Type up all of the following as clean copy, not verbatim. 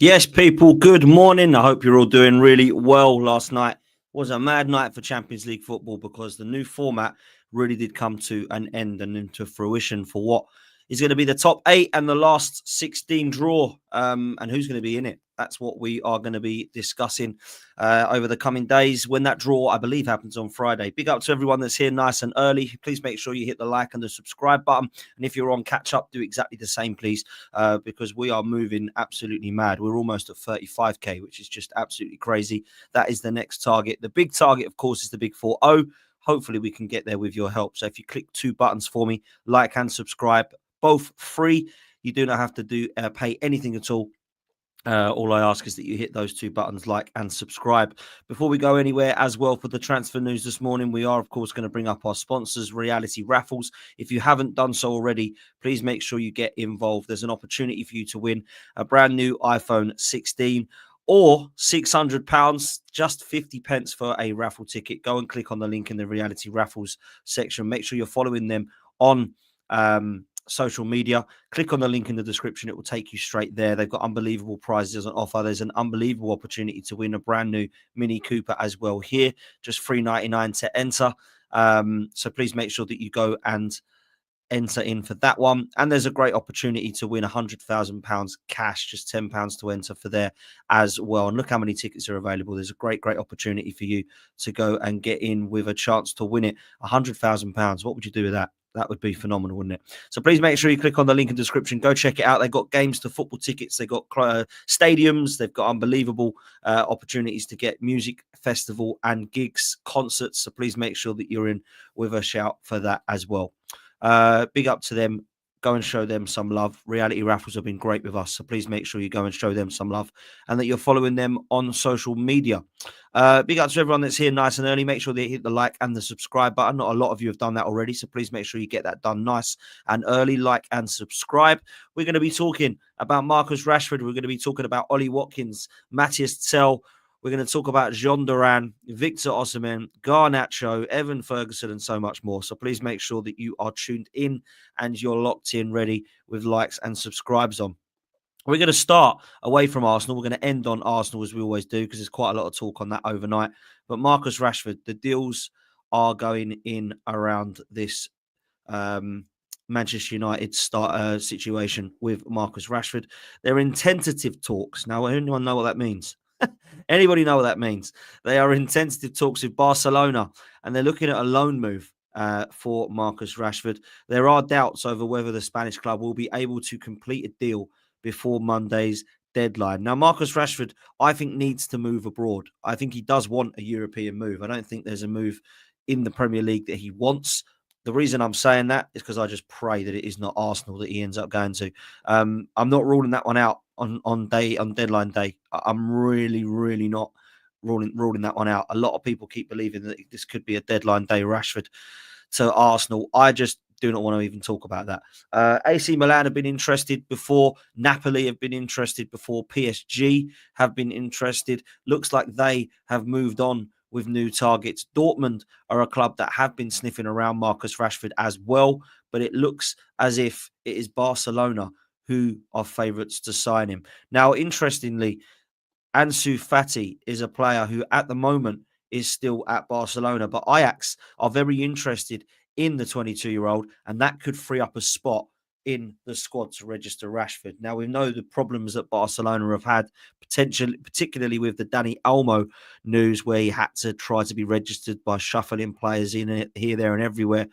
Yes, people, good morning. I hope you're all doing really well. Last night was a mad night for Champions League football because the new format really did come to an end and into fruition for what is going to be the top 8 and the last 16 draw. And who's going to be in it? That's what we are going to be discussing over the coming days when that draw, I believe, happens on Friday. Big up to everyone that's here nice and early. Please make sure you hit the like and the subscribe button. And if you're on catch up, do exactly the same, please, because we are moving absolutely mad. We're almost at 35k, which is just absolutely crazy. That is the next target. The big target, of course, is the big 4-0. Hopefully, we can get there with your help. So if you click 2 buttons for me, like and subscribe, both free. You do not have to pay anything at all. All I ask is that you hit those 2 buttons, like and subscribe. Before we go anywhere as well for the transfer news this morning, we are, of course, going to bring up our sponsors, Reality Raffles. If you haven't done so already, please make sure you get involved. There's an opportunity for you to win a brand new iPhone 16 or £600, just 50 pence for a raffle ticket. Go and click on the link in the Reality Raffles section. Make sure you're following them on social media. Click on the link in the description. It will take you straight there. They've got unbelievable prizes on offer. There's an unbelievable opportunity to win a brand new Mini Cooper as well here. Just $3.99 to enter. So please make sure that you go and enter in for that one. And there's a great opportunity to win £100,000 cash, just £10 to enter for there as well. And look how many tickets are available. There's a great opportunity for you to go and get in with a chance to win it. £100,000. What would you do with that? That would be phenomenal, wouldn't it? So please make sure you click on the link in the description. Go check it out. They've got games to football tickets. They've got stadiums. They've got unbelievable opportunities to get music festival and gigs, concerts. So please make sure that you're in with a shout for that as well. Big up to them. Go and show them some love. Reality Raffles have been great with us, so please make sure you go and show them some love and that you're following them on social media. Big up to everyone that's here nice and early. Make sure they hit the like and the subscribe button. Not a lot of you have done that already, so please make sure you get that done nice and early. Like and subscribe. We're going to be talking about Marcus Rashford. We're going to be talking about Ollie Watkins, Mathys Tel. We're going to talk about Duran, Victor Osimhen, Garnacho, Evan Ferguson, and so much more. So please make sure that you are tuned in and you're locked in, ready with likes and subscribes on. We're going to start away from Arsenal. We're going to end on Arsenal as we always do because there's quite a lot of talk on that overnight. But Marcus Rashford, the deals are going in around this Manchester United situation with Marcus Rashford. They're in tentative talks. Now, anyone know what that means? Anybody know what that means? They are in tentative talks with Barcelona and they're looking at a loan move for Marcus Rashford. There are doubts over whether the Spanish club will be able to complete a deal before Monday's deadline. Now, Marcus Rashford, I think, needs to move abroad. I think he does want a European move. I don't think there's a move in the Premier League that he wants. The reason I'm saying that is because I just pray that it is not Arsenal that he ends up going to. I'm not ruling that one out on deadline day. I'm really not ruling that one out. A lot of people keep believing that this could be a deadline day Rashford to Arsenal. I just do not want to even talk about that. AC Milan have been interested before. Napoli have been interested before. PSG have been interested. Looks like they have moved on with new targets. Dortmund are a club that have been sniffing around Marcus Rashford as well, but it looks as if it is Barcelona who are favourites to sign him. Now, interestingly, Ansu Fati is a player who at the moment is still at Barcelona, but Ajax are very interested in the 22-year-old, and that could free up a spot in the squad to register Rashford. Now, we know the problems that Barcelona have had, particularly with the Dani Olmo news, where he had to try to be registered by shuffling players in it, here, there, and everywhere.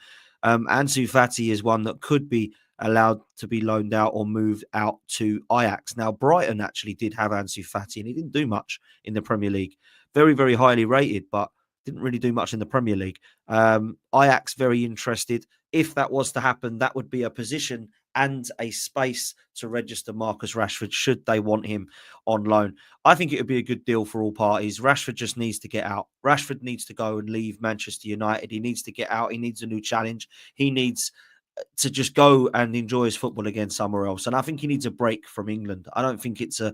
Ansu Fati is one that could be allowed to be loaned out or moved out to Ajax. Now, Brighton actually did have Ansu Fati, and he didn't do much in the Premier League. Very highly rated, but didn't really do much in the Premier League. Ajax very interested. If that was to happen, that would be a position and a space to register Marcus Rashford should they want him on loan. I think it would be a good deal for all parties. Rashford just needs to get out. Rashford needs to go and leave Manchester United. He needs to get out. He needs a new challenge. He needs to just go and enjoy his football again somewhere else. And I think he needs a break from England. I don't think it's a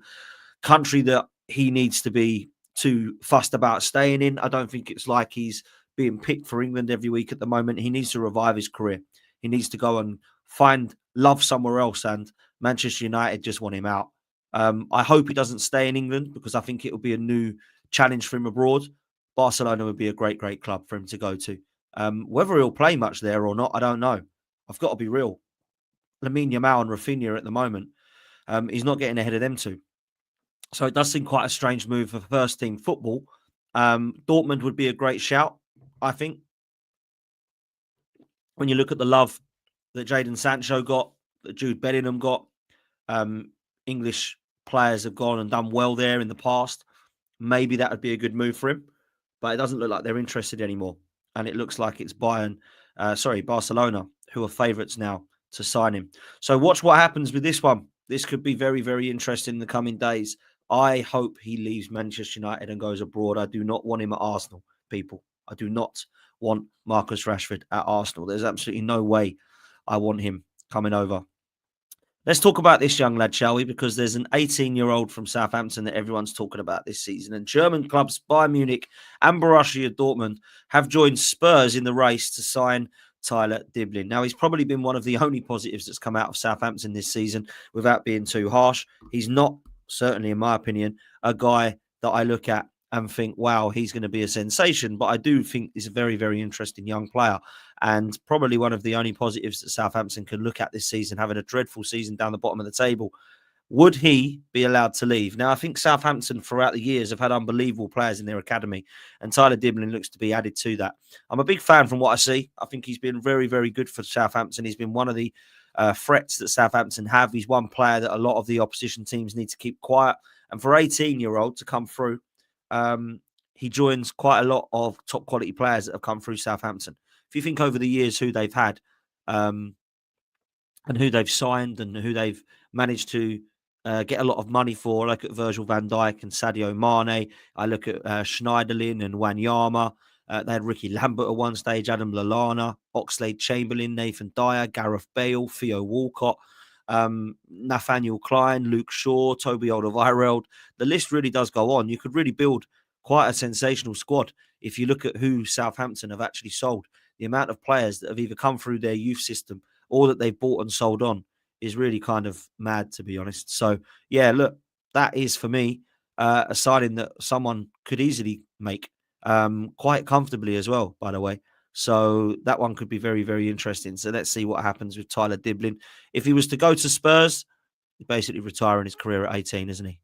country that he needs to be too fussed about staying in. I don't think it's like he's being picked for England every week at the moment. He needs to revive his career. He needs to go and find love somewhere else. And Manchester United just want him out. I hope he doesn't stay in England because I think it will be a new challenge for him abroad. Barcelona would be a great, great club for him to go to. Whether he'll play much there or not, I don't know. I've got to be real. Lamine Yamal and Rafinha at the moment, he's not getting ahead of them two. So it does seem quite a strange move for first team football. Dortmund would be a great shout, I think. When you look at the love that Jadon Sancho got, that Jude Bellingham got, English players have gone and done well there in the past. Maybe that would be a good move for him, but it doesn't look like they're interested anymore. And it looks like it's Barcelona, who are favourites now to sign him. So watch what happens with this one. This could be very, very interesting in the coming days. I hope he leaves Manchester United and goes abroad. I do not want him at Arsenal, people. I do not want Marcus Rashford at Arsenal. There's absolutely no way I want him coming over. Let's talk about this young lad, shall we? Because there's an 18-year-old from Southampton that everyone's talking about this season. And German clubs Bayern Munich and Borussia Dortmund have joined Spurs in the race to sign Tyler Diblin. Now, he's probably been one of the only positives that's come out of Southampton this season without being too harsh. He's not, certainly in my opinion, a guy that I look at and think, wow, he's going to be a sensation. But I do think he's a very, very interesting young player and probably one of the only positives that Southampton can look at this season, having a dreadful season down the bottom of the table. Would he be allowed to leave? Now, I think Southampton throughout the years have had unbelievable players in their academy, and Tyler Diblin looks to be added to that. I'm a big fan from what I see. I think he's been very, very good for Southampton. He's been one of the threats that Southampton have. He's one player that a lot of the opposition teams need to keep quiet. And for 18-year-old to come through, he joins quite a lot of top quality players that have come through Southampton. If you think over the years who they've had and who they've signed and who they've managed to get a lot of money for, I look at Virgil van Dijk and Sadio Mane. I look at Schneiderlin and Wanyama. They had Ricky Lambert at one stage, Adam Lallana, Oxlade-Chamberlain, Nathan Dyer, Gareth Bale, Theo Walcott, Nathaniel Klein, Luke Shaw, Toby Alderweireld. The list really does go on. You could really build quite a sensational squad if you look at who Southampton have actually sold. The amount of players that have either come through their youth system or that they've bought and sold on is really kind of mad, to be honest. So, yeah, look, that is for me a signing that someone could easily make quite comfortably as well, by the way. So that one could be very, very interesting. So let's see what happens with Tyler Diblin. If he was to go to Spurs, he's basically retiring his career at 18, isn't he?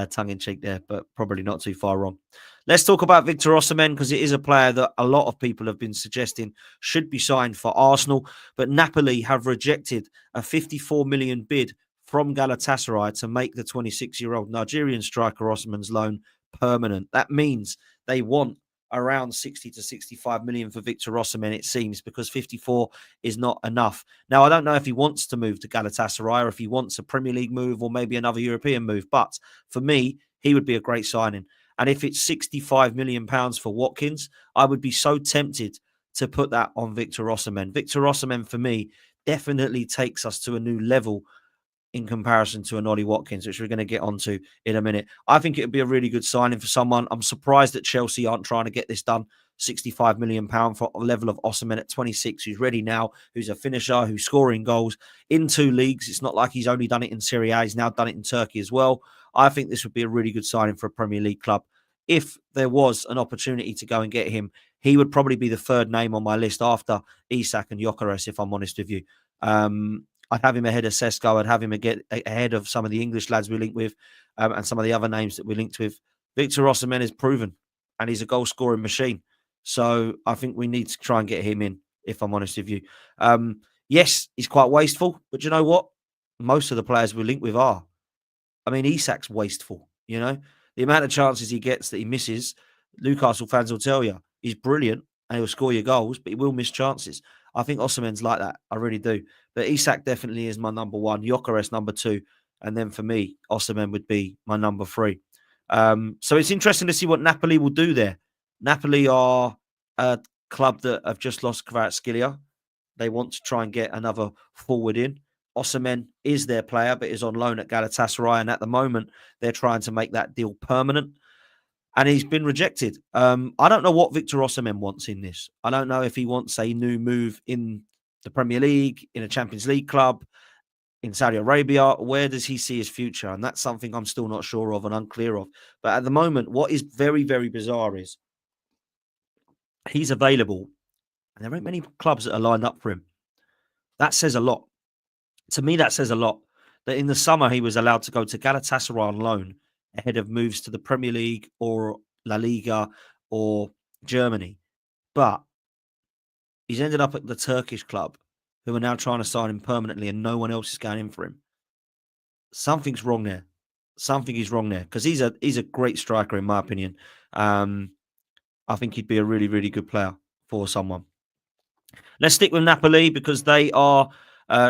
Tongue in cheek there, but probably not too far wrong. Let's talk about Victor Osimhen because it is a player that a lot of people have been suggesting should be signed for Arsenal, but Napoli have rejected a 54 million bid from Galatasaray to make the 26-year-old Nigerian striker Osimhen's loan permanent. That means they want around 60 to 65 million for Victor Osimhen, it seems, because 54 is not enough. Now, I don't know if he wants to move to Galatasaray or if he wants a Premier League move or maybe another European move, but for me, he would be a great signing. And if it's 65 million pounds for Watkins, I would be so tempted to put that on Victor Osimhen. Victor Osimhen, for me, definitely takes us to a new level in comparison to an Ollie Watkins, which we're going to get onto in a minute. I think it would be a really good signing for someone. I'm surprised that Chelsea aren't trying to get this done. £65 million for a level of Osimhen at 26, who's ready now, who's a finisher, who's scoring goals in 2 leagues. It's not like he's only done it in Serie A. He's now done it in Turkey as well. I think this would be a really good signing for a Premier League club. If there was an opportunity to go and get him, he would probably be the third name on my list after Isak and Gyökeres, if I'm honest with you. I'd have him ahead of Sesko. I'd have him ahead of some of the English lads we link with and some of the other names that we linked with. Victor Osimhen is proven and he's a goal-scoring machine. So I think we need to try and get him in, if I'm honest with you. Yes, he's quite wasteful, but you know what? Most of the players we link with are. I mean, Isak's wasteful, you know? The amount of chances he gets that he misses, Newcastle fans will tell you, he's brilliant and he'll score your goals, but he will miss chances. I think Osimhen's like that. I really do. But Isak definitely is my number 1. Gyökeres number 2. And then for me, Osimhen would be my number 3. So it's interesting to see what Napoli will do there. Napoli are a club that have just lost Kvaratskhelia. They want to try and get another forward in. Osimhen is their player, but is on loan at Galatasaray. And at the moment, they're trying to make that deal permanent. And he's been rejected. I don't know what Victor Osimhen wants in this. I don't know if he wants a new move in the Premier League, in a Champions League club. in Saudi Arabia? Where does he see his future? And that's something I'm still not sure of and unclear of. But at the moment, what is very, very bizarre is he's available and there ain't many clubs that are lined up for him. That says a lot. To me, that says a lot. That in the summer, he was allowed to go to Galatasaray on loan ahead of moves to the Premier League or La Liga or Germany. But he's ended up at the Turkish club who are now trying to sign him permanently and no one else is going in for him. Something's wrong there. Something is wrong there because he's a great striker in my opinion. I think he'd be a really, really good player for someone. Let's stick with Napoli because they are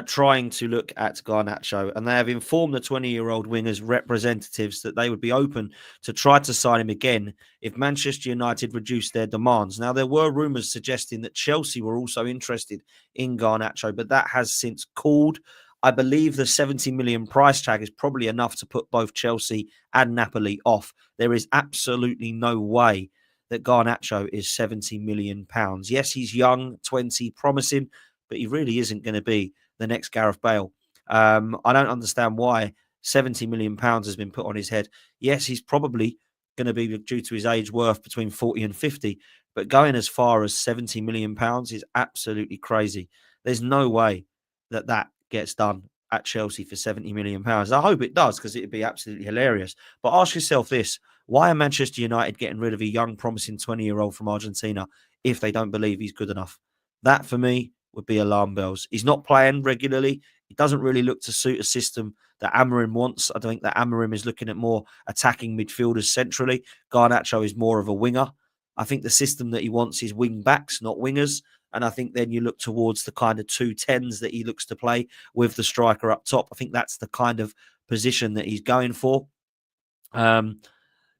trying to look at Garnacho and they have informed the 20-year-old winger's representatives that they would be open to try to sign him again if Manchester United reduced their demands. Now, there were rumours suggesting that Chelsea were also interested in Garnacho, but that has since cooled. I believe the 70 million price tag is probably enough to put both Chelsea and Napoli off. There is absolutely no way that Garnacho is 70 million pounds. Yes, he's young, 20, promising, but he really isn't going to be the next Gareth Bale. I don't understand why 70 million pounds has been put on his head. Yes, he's probably going to be, due to his age, worth between 40 and 50, but going as far as 70 million pounds is absolutely crazy. There's no way that that gets done at Chelsea for 70 million pounds. I hope it does because it'd be absolutely hilarious. But ask yourself this: why are Manchester United getting rid of a young, promising 20-year-old from Argentina if they don't believe he's good enough? That, for me, would be alarm bells. He's not playing regularly. He doesn't really look to suit a system that Amorim wants. I think that Amorim is looking at more attacking midfielders centrally. Garnacho is more of a winger. I think the system that he wants is wing backs, not wingers. And I think then you look towards the kind of 2 10s that he looks to play with the striker up top. I think that's the kind of position that he's going for.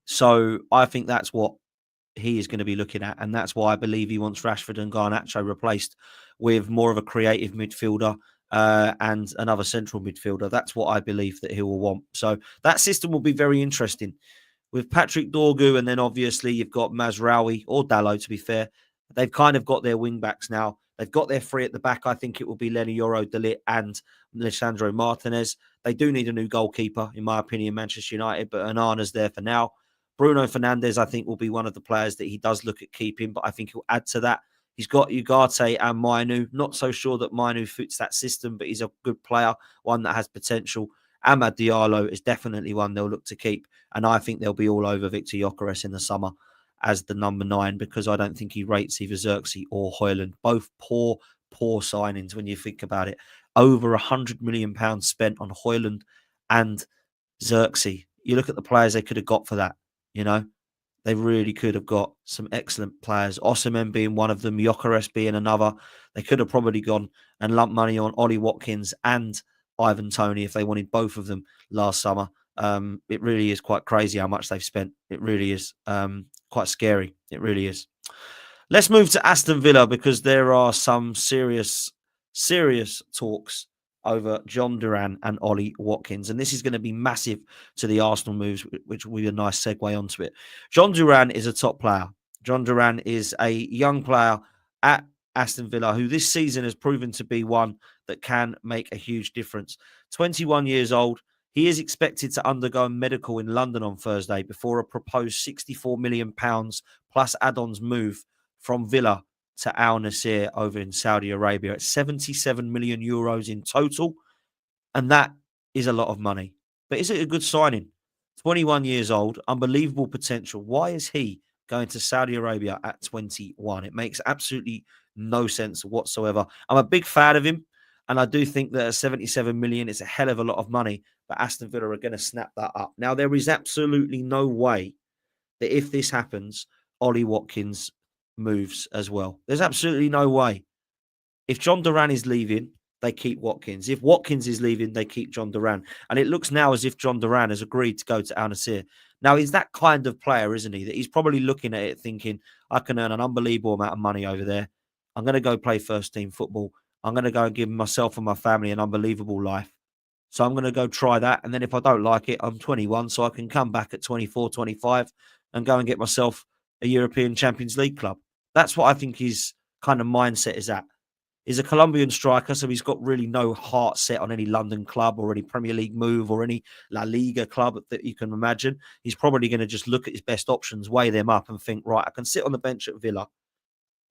So I think that's what he is going to be looking at. And that's why I believe he wants Rashford and Garnacho replaced with more of a creative midfielder and another central midfielder. That's what I believe that he will want. So that system will be very interesting. With Patrick Dorgu, and then obviously you've got Mazraoui or Dalot, to be fair. They've kind of got their wing backs now. They've got their three at the back. I think it will be Lenny Yoro, Delit, and Lisandro Martinez. They do need a new goalkeeper, in my opinion, Manchester United, but Onana's there for now. Bruno Fernandes, I think, will be one of the players that he does look at keeping, but I think he'll add to that. He's got Ugarte and Mainu. Not so sure that Mainu fits that system, but he's a good player, one that has potential. Amad Diallo is definitely one they'll look to keep. And I think they'll be all over Victor Gyökeres in the summer as the number 9 because I don't think he rates either Xerxes or Højlund. Both poor signings when you think about it. Over £100 million spent on Højlund and Xerxes. You look at the players they could have got for that, you know. They really could have got some excellent players. Osimhen being one of them, Gyökeres being another. They could have probably gone and lumped money on Ollie Watkins and Ivan Toney if they wanted both of them last summer. It really is quite crazy how much they've spent. It really is quite scary. It really is. Let's move to Aston Villa because there are some serious talks over John Duran and Ollie Watkins. And this is going to be massive to the Arsenal moves, which will be a nice segue onto it. John Duran is a top player. John Duran is a young player at Aston Villa who this season has proven to be one that can make a huge difference. 21 years old. He is expected to undergo a medical in London on Thursday before a proposed £64 million plus add-ons move from Villa to Al Nassr over in Saudi Arabia at 77 million euros in total. And that is a lot of money. But is it a good signing? 21 years old, unbelievable potential. Why is he going to Saudi Arabia at 21? It makes absolutely no sense whatsoever. I'm a big fan of him. And I do think that 77 million is a hell of a lot of money. But Aston Villa are going to snap that up. Now, there is absolutely no way that if this happens, Ollie Watkins moves as well. There's absolutely no way. If John Duran is leaving, they keep Watkins. If Watkins is leaving, they keep John Duran. And it looks now as if John Duran has agreed to go to Al Nassr. Now, he's that kind of player, isn't he? That he's probably looking at it thinking, I can earn an unbelievable amount of money over there. I'm going to go play first team football. I'm going to go and give myself and my family an unbelievable life. So I'm going to go try that. And then if I don't like it, I'm 21, so I can come back at 24, 25 and go and get myself a European Champions League club. That's what I think his kind of mindset is at. He's a Colombian striker, so he's got really no heart set on any London club or any Premier League move or any La Liga club that you can imagine. He's probably going to just look at his best options, weigh them up, and think, right, I can sit on the bench at Villa.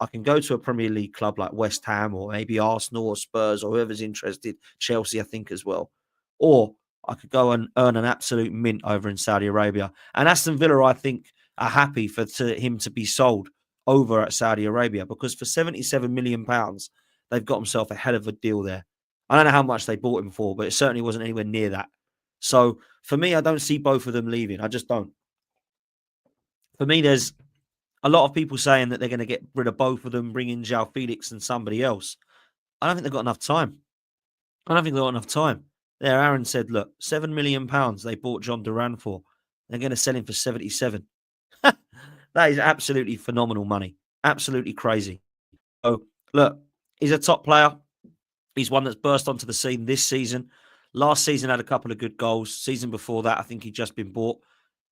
I can go to a Premier League club like West Ham or maybe Arsenal or Spurs or whoever's interested, Chelsea, I think, as well. Or I could go and earn an absolute mint over in Saudi Arabia. And Aston Villa, I think, are happy for him to be sold over at Saudi Arabia because for £77 million, they've got himself a hell of a deal there. I don't know how much they bought him for, but it certainly wasn't anywhere near that. So for me, I don't see both of them leaving. I just don't. For me, there's a lot of people saying that they're going to get rid of both of them, bring in João Felix and somebody else. I don't think they've got enough time. I don't think they've got enough time. There, Aaron said, look, £7 million they bought John Duran for. They're going to sell him for 77. That is absolutely phenomenal money. Absolutely crazy. So, look, he's a top player. He's one that's burst onto the scene this season. Last season had a couple of good goals. Season before that, I think he'd just been bought.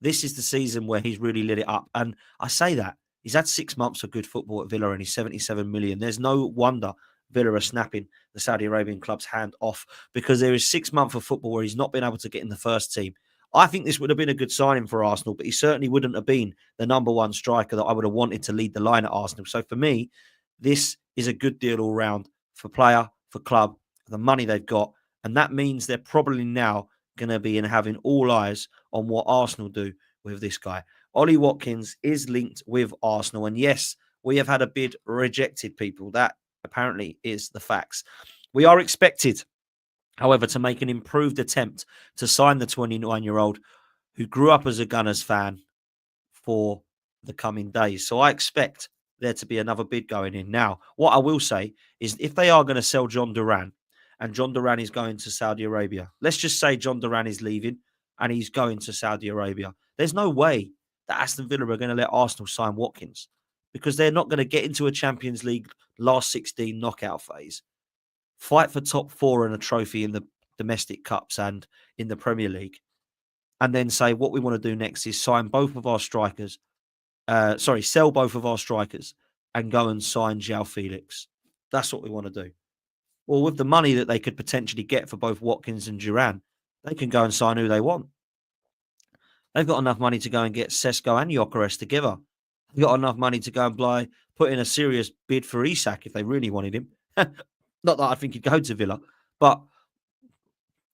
This is the season where he's really lit it up. And I say that. He's had 6 months of good football at Villa and he's 77 million. There's no wonder Villa are snapping the Saudi Arabian club's hand off because there is 6 months of football where he's not been able to get in the first team. I think this would have been a good signing for Arsenal, but he certainly wouldn't have been the number one striker that I would have wanted to lead the line at Arsenal. So for me, this is a good deal all round for player, for club, for the money they've got. And that means they're probably now going to be having all eyes on what Arsenal do with this guy. Ollie Watkins is linked with Arsenal. And yes, we have had a bid rejected, people. That apparently is the facts. We are expected, however, to make an improved attempt to sign the 29-year-old who grew up as a Gunners fan for the coming days. So I expect there to be another bid going in. Now, what I will say is if they are going to sell John Duran and John Duran is going to Saudi Arabia, let's just say John Duran is leaving and he's going to Saudi Arabia. There's no way that Aston Villa are going to let Arsenal sign Watkins because they're not going to get into a Champions League last 16 knockout phase, fight for top 4 and a trophy in the domestic cups and in the Premier League, and then say what we want to do next is sign both of our strikers, sell both of our strikers and go and sign João Felix. That's what we want to do. Well, with the money that they could potentially get for both Watkins and Duran, they can go and sign who they want. They've got enough money to go and get Sesko and Gyökeres together. They've got enough money to go and put in a serious bid for Isak if they really wanted him. Not that I think he'd go to Villa, but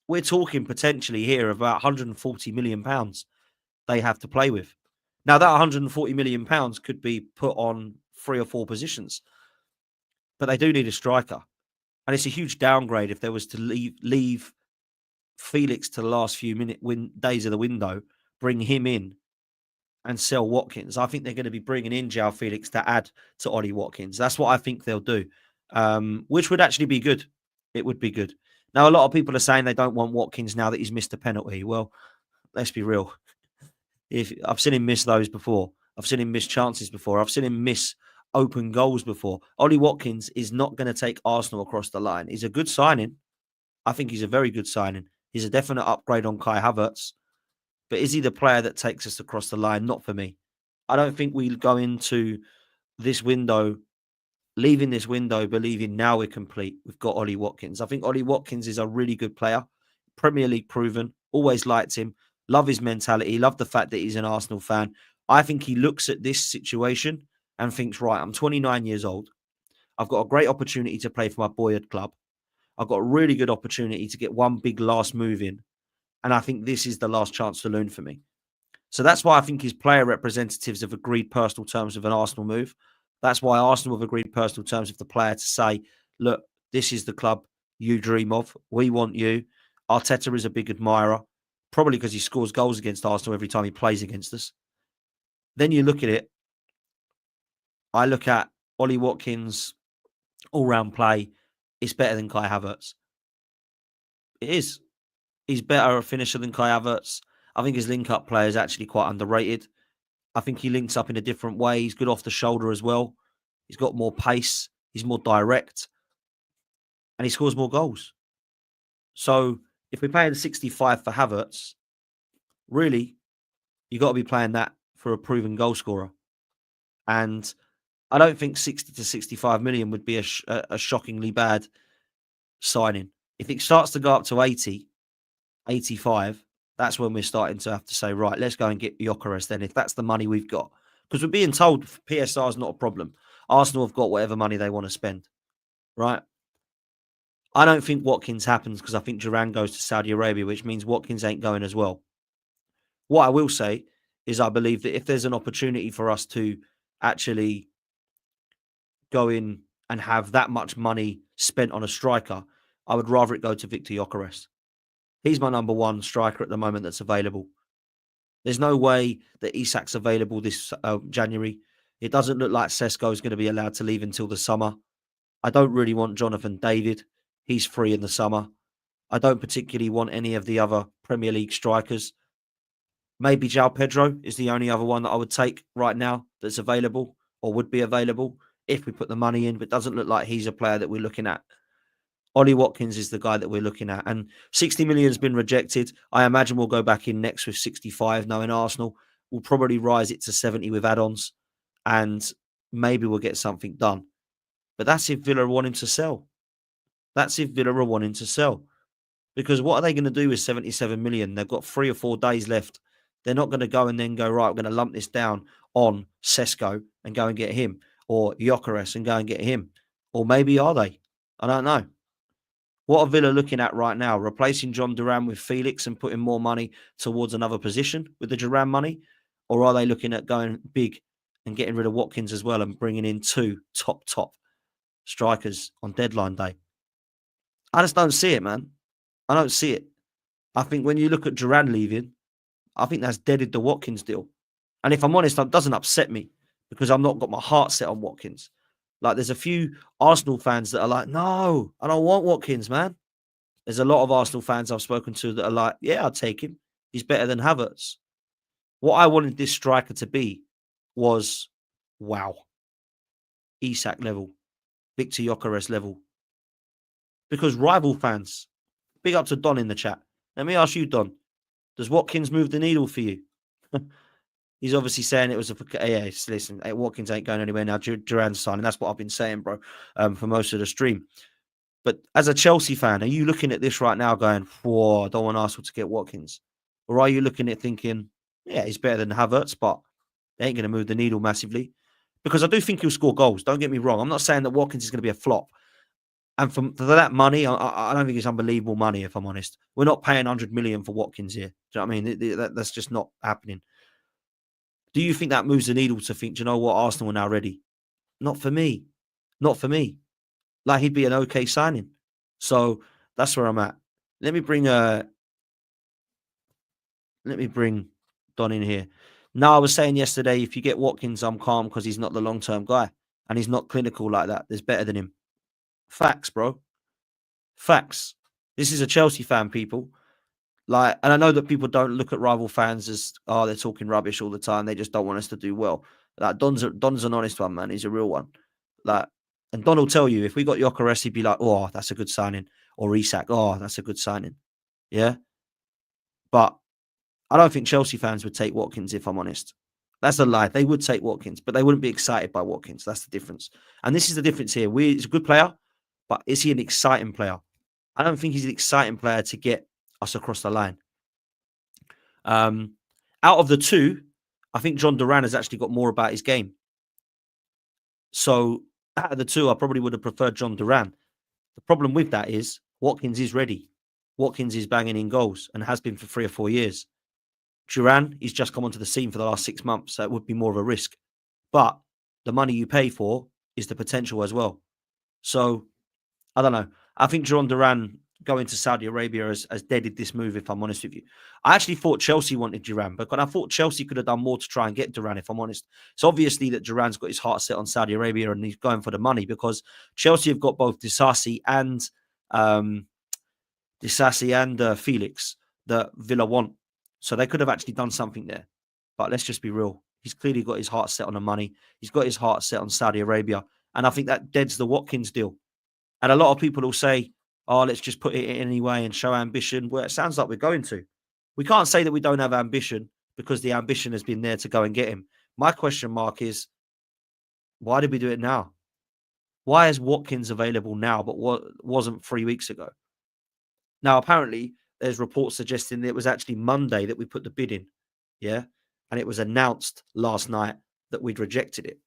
we're talking potentially here about £140 million they have to play with. Now, that £140 million could be put on 3 or 4 positions, but they do need a striker. And it's a huge downgrade if there was to leave Felix to the last few days of the window, bring him in and sell Watkins. I think they're going to be bringing in João Felix to add to Ollie Watkins. That's what I think they'll do, which would actually be good. It would be good. Now, a lot of people are saying they don't want Watkins now that he's missed a penalty. Well, let's be real. I've seen him miss those before. I've seen him miss chances before. I've seen him miss open goals before. Ollie Watkins is not going to take Arsenal across the line. He's a good signing. I think he's a very good signing. He's a definite upgrade on Kai Havertz. But is he the player that takes us across the line? Not for me. I don't think we'll go into this window, leaving this window, believing now we're complete. We've got Ollie Watkins. I think Ollie Watkins is a really good player. Premier League proven. Always liked him. Love his mentality. Love the fact that he's an Arsenal fan. I think he looks at this situation and thinks, right, I'm 29 years old. I've got a great opportunity to play for my boyhood club. I've got a really good opportunity to get one big last move in. And I think this is the last chance saloon for me. So that's why I think his player representatives have agreed personal terms with an Arsenal move. That's why Arsenal have agreed personal terms with the player to say, look, this is the club you dream of. We want you. Arteta is a big admirer, probably because he scores goals against Arsenal every time he plays against us. Then you look at it. I look at Ollie Watkins' all-round play. It's better than Kai Havertz. It is. He's better a finisher than Kai Havertz. I think his link-up play is actually quite underrated. I think he links up in a different way. He's good off the shoulder as well. He's got more pace. He's more direct. And he scores more goals. So if we're paying 65 for Havertz, really, you've got to be playing that for a proven goal scorer. And I don't think 60 to 65 million would be a shockingly bad signing. If it starts to go up to 80, 85, that's when we're starting to have to say, right, let's go and get Gyökeres then, if that's the money we've got. Because we're being told PSR is not a problem. Arsenal have got whatever money they want to spend, right? I don't think Watkins happens because I think Duran goes to Saudi Arabia, which means Watkins ain't going as well. What I will say is I believe that if there's an opportunity for us to actually go in and have that much money spent on a striker, I would rather it go to Victor Gyökeres. He's my number one striker at the moment that's available. There's no way that Isak's available this January. It doesn't look like Sesko is going to be allowed to leave until the summer. I don't really want Jonathan David. He's free in the summer. I don't particularly want any of the other Premier League strikers. Maybe João Pedro is the only other one that I would take right now that's available or would be available if we put the money in, but it doesn't look like he's a player that we're looking at. Ollie Watkins is the guy that we're looking at. And 60 million has been rejected. I imagine we'll go back in next with 65, knowing Arsenal. We'll probably rise it to 70 with add-ons and maybe we'll get something done. But that's if Villa want him to sell. That's if Villa are wanting to sell. Because what are they going to do with 77 million? They've got 3 or 4 days left. They're not going to go and then go, right, we're going to lump this down on Sesko and go and get him, or Gyökeres and go and get him. Or maybe are they? I don't know. What are Villa looking at right now? Replacing John Duran with Felix and putting more money towards another position with the Duran money? Or are they looking at going big and getting rid of Watkins as well and bringing in 2 top strikers on deadline day? I just don't see it, man. I don't see it. I think when you look at Duran leaving, I think that's deaded the Watkins deal. And if I'm honest, that doesn't upset me because I've not got my heart set on Watkins. Like, there's a few Arsenal fans that are like, no, I don't want Watkins, man. There's a lot of Arsenal fans I've spoken to that are like, yeah, I'll take him. He's better than Havertz. What I wanted this striker to be was, wow, Isak level, Victor Gyökeres level. Because rival fans, big up to Don in the chat. Let me ask you, Don, does Watkins move the needle for you? He's obviously saying it was listen, Watkins ain't going anywhere now. Duran's signing. That's what I've been saying, bro, for most of the stream. But as a Chelsea fan, are you looking at this right now going, whoa, I don't want Arsenal to get Watkins? Or are you looking at thinking, yeah, he's better than Havertz, but they ain't going to move the needle massively? Because I do think he'll score goals. Don't get me wrong. I'm not saying that Watkins is going to be a flop. And for that money, I don't think it's unbelievable money, if I'm honest. We're not paying 100 million for Watkins here. Do you know what I mean? That's just not happening. Do you think that moves the needle to think, do you know what, Arsenal are now ready? Not for me. Not for me. Like, he'd be an okay signing. So that's where I'm at. Let me bring Don in here. Now, I was saying yesterday, if you get Watkins, I'm calm because he's not the long-term guy. And he's not clinical like that. There's better than him. Facts, bro. Facts. This is a Chelsea fan, people. Like, and I know that people don't look at rival fans as, oh, they're talking rubbish all the time. They just don't want us to do well. Like, Don's an honest one, man. He's a real one. Like, and Don will tell you, if we got Gyökeres, he'd be like, oh, that's a good signing. Or Isak, oh, that's a good signing. Yeah? But I don't think Chelsea fans would take Watkins, if I'm honest. That's a lie. They would take Watkins, but they wouldn't be excited by Watkins. That's the difference. And this is the difference here. He's a good player, but is he an exciting player? I don't think he's an exciting player to get us across the line. Out of the two, I think John Duran has actually got more about his game. So out of the two, I probably would have preferred John Duran. The problem with that is Watkins is ready. Watkins is banging in goals and has been for 3 or 4 years. Duran, he's just come onto the scene for the last 6 months, so it would be more of a risk. But the money you pay for is the potential as well. So, I don't know. I think John Duran going to Saudi Arabia has deaded this move, if I'm honest with you. I actually thought Chelsea wanted Duran, but I thought Chelsea could have done more to try and get Duran, if I'm honest. It's obviously that Duran's got his heart set on Saudi Arabia and he's going for the money because Chelsea have got both Disasi and Felix that Villa want. So they could have actually done something there. But let's just be real. He's clearly got his heart set on the money. He's got his heart set on Saudi Arabia. And I think that deads the Watkins deal. And a lot of people will say, oh, let's just put it in anyway and show ambition. Well, it sounds like we're going to. We can't say that we don't have ambition because the ambition has been there to go and get him. My question mark is, Why did we do it now? Why is Watkins available now, but wasn't 3 weeks ago? Now, apparently, there's reports suggesting that it was actually Monday that we put the bid in. Yeah. And it was announced last night that we'd rejected it.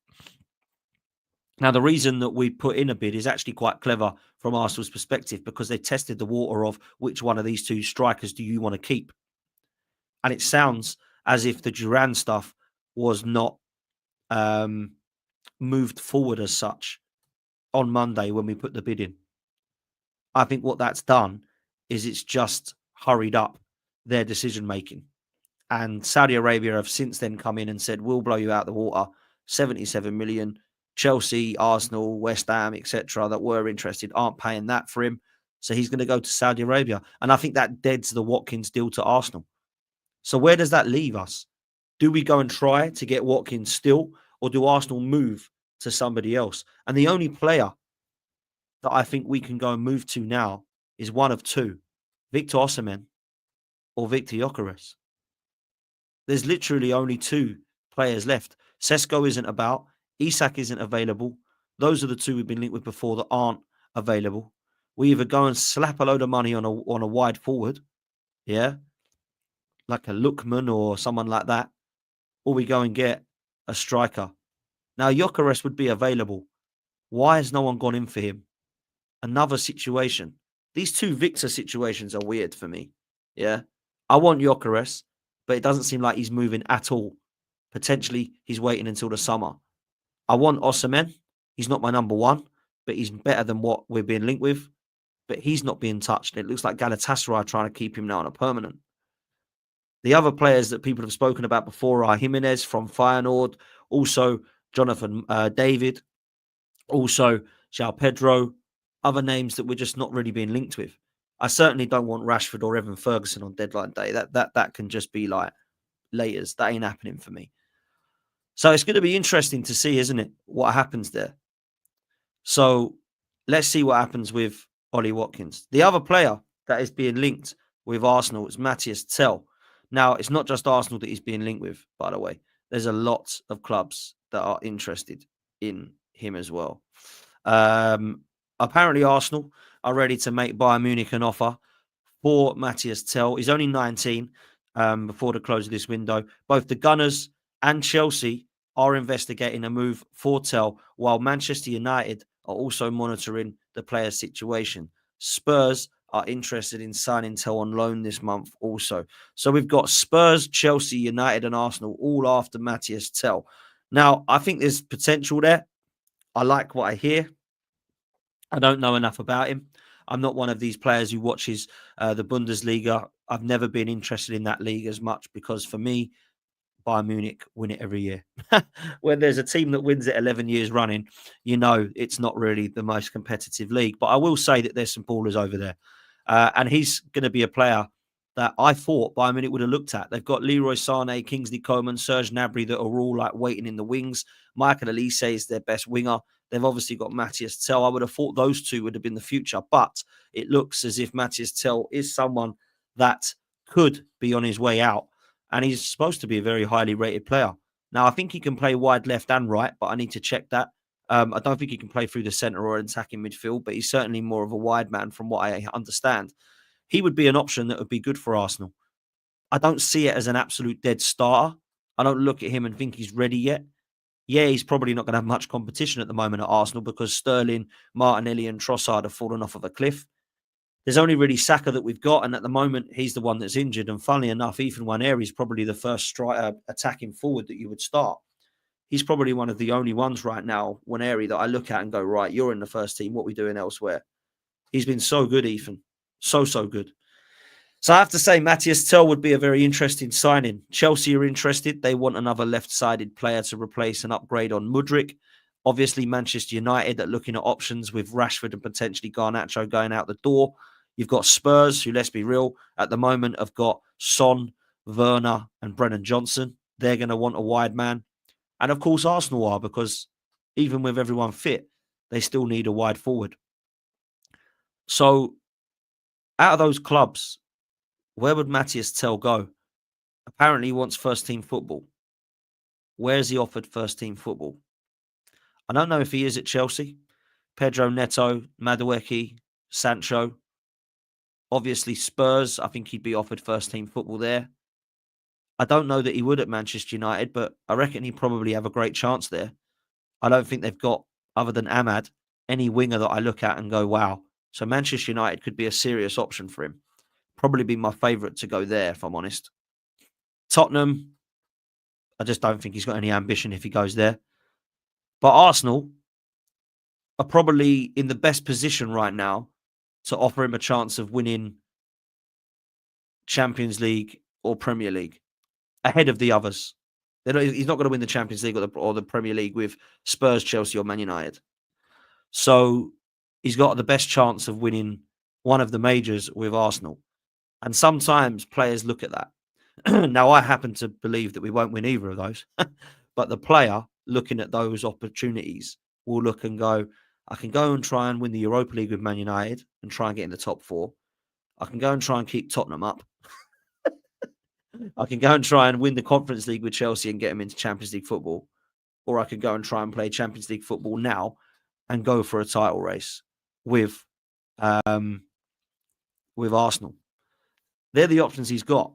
Now, the reason that we put in a bid is actually quite clever from Arsenal's perspective because they tested the water of which one of these two strikers do you want to keep. And it sounds as if the Duran stuff was not moved forward as such on Monday when we put the bid in. I think what that's done is it's just hurried up their decision making. And Saudi Arabia have since then come in and said, we'll blow you out the water, 77 million. Chelsea, Arsenal, West Ham, etc., that were interested aren't paying that for him. So he's going to go to Saudi Arabia. And I think that deads the Watkins deal to Arsenal. So where does that leave us? Do we go and try to get Watkins still, or do Arsenal move to somebody else? And the only player that I think we can go and move to now is one of two, Victor Osimhen or Victor Gyökeres. There's literally only two players left. Sesko isn't about. Isak isn't available. Those are the two we've been linked with before that aren't available. We either go and slap a load of money on a wide forward, yeah, like a Lookman or someone like that, or we go and get a striker. Now, Gyökeres would be available. Why has no one gone in for him? Another situation. These two Victor situations are weird for me. Yeah. I want Gyökeres, but it doesn't seem like he's moving at all. Potentially, he's waiting until the summer. I want Osimhen. He's not my number one, but he's better than what we're being linked with. But he's not being touched. It looks like Galatasaray are trying to keep him now on a permanent. The other players that people have spoken about before are Jimenez from Feyenoord, also Jonathan David, also João Pedro, other names that we're just not really being linked with. I certainly don't want Rashford or Evan Ferguson on deadline day. That can just be like laters. That ain't happening for me. So it's going to be interesting to see, isn't it, what happens there. So let's see what happens with Ollie Watkins. The other player that is being linked with Arsenal is Mathys Tel. Now, it's not just Arsenal that he's being linked with, by the way. There's a lot of clubs that are interested in him as well. Apparently, Arsenal are ready to make Bayern Munich an offer for Mathys Tel. He's only 19 before the close of this window. Both the Gunners and Chelsea are investigating a move for Tel, while Manchester United are also monitoring the player's situation. Spurs are interested in signing Tel on loan this month also. So we've got Spurs, Chelsea, United and Arsenal all after Mathys Tel. Now, I think there's potential there. I like what I hear. I don't know enough about him. I'm not one of these players who watches the Bundesliga. I've never been interested in that league as much because for me, Bayern Munich win it every year. When there's a team that wins it 11 years running, you know it's not really the most competitive league. But I will say that there's some ballers over there. And he's going to be a player that I thought Bayern Munich would have looked at. They've got Leroy Sané, Kingsley Coman, Serge Gnabry that are all like waiting in the wings. Michael Elise is their best winger. They've obviously got Mathys Tel. I would have thought those two would have been the future. But it looks as if Mathys Tel is someone that could be on his way out. And he's supposed to be a very highly rated player. Now, I think he can play wide left and right, but I need to check that. I don't think he can play through the centre or attacking midfield, but he's certainly more of a wide man from what I understand. He would be an option that would be good for Arsenal. I don't see it as an absolute dead starter. I don't look at him and think he's ready yet. Yeah, he's probably not going to have much competition at the moment at Arsenal because Sterling, Martinelli and Trossard have fallen off of a cliff. There's only really Saka that we've got, and at the moment, he's the one that's injured. And funnily enough, Ethan Nwaneri is probably the first attacking forward that you would start. He's probably one of the only ones right now, Nwaneri, that I look at and go, right, you're in the first team. What are we doing elsewhere? He's been so good, Ethan. So good. So I have to say, Mathys Tel would be a very interesting signing. Chelsea are interested. They want another left-sided player to replace and upgrade on Mudryk. Obviously, Manchester United are looking at options with Rashford and potentially Garnacho going out the door. You've got Spurs, who, let's be real, at the moment have got Son, Werner and Brennan Johnson. They're going to want a wide man. And of course, Arsenal are, because even with everyone fit, they still need a wide forward. So out of those clubs, where would Mathys Tel go? Apparently he wants first-team football. Where is he offered first-team football? I don't know if he is at Chelsea. Pedro Neto, Madueke, Sancho. Obviously, Spurs, I think he'd be offered first-team football there. I don't know that he would at Manchester United, but I reckon he'd probably have a great chance there. I don't think they've got, other than Ahmad, any winger that I look at and go, wow. So Manchester United could be a serious option for him. Probably be my favourite to go there, if I'm honest. Tottenham, I just don't think he's got any ambition if he goes there. But Arsenal are probably in the best position right now to offer him a chance of winning Champions League or Premier League ahead of the others. He's not going to win the Champions League or the Premier League with Spurs, Chelsea, or Man United. So he's got the best chance of winning one of the majors with Arsenal. And sometimes players look at that. Now, I happen to believe that we won't win either of those. But the player looking at those opportunities will look and go, I can go and try and win the Europa League with Man United and try and get in the top four. I can go and try and keep Tottenham up. I can go and try and win the Conference League with Chelsea and get them into Champions League football. Or I could go and try and play Champions League football now and go for a title race with Arsenal. They're the options he's got.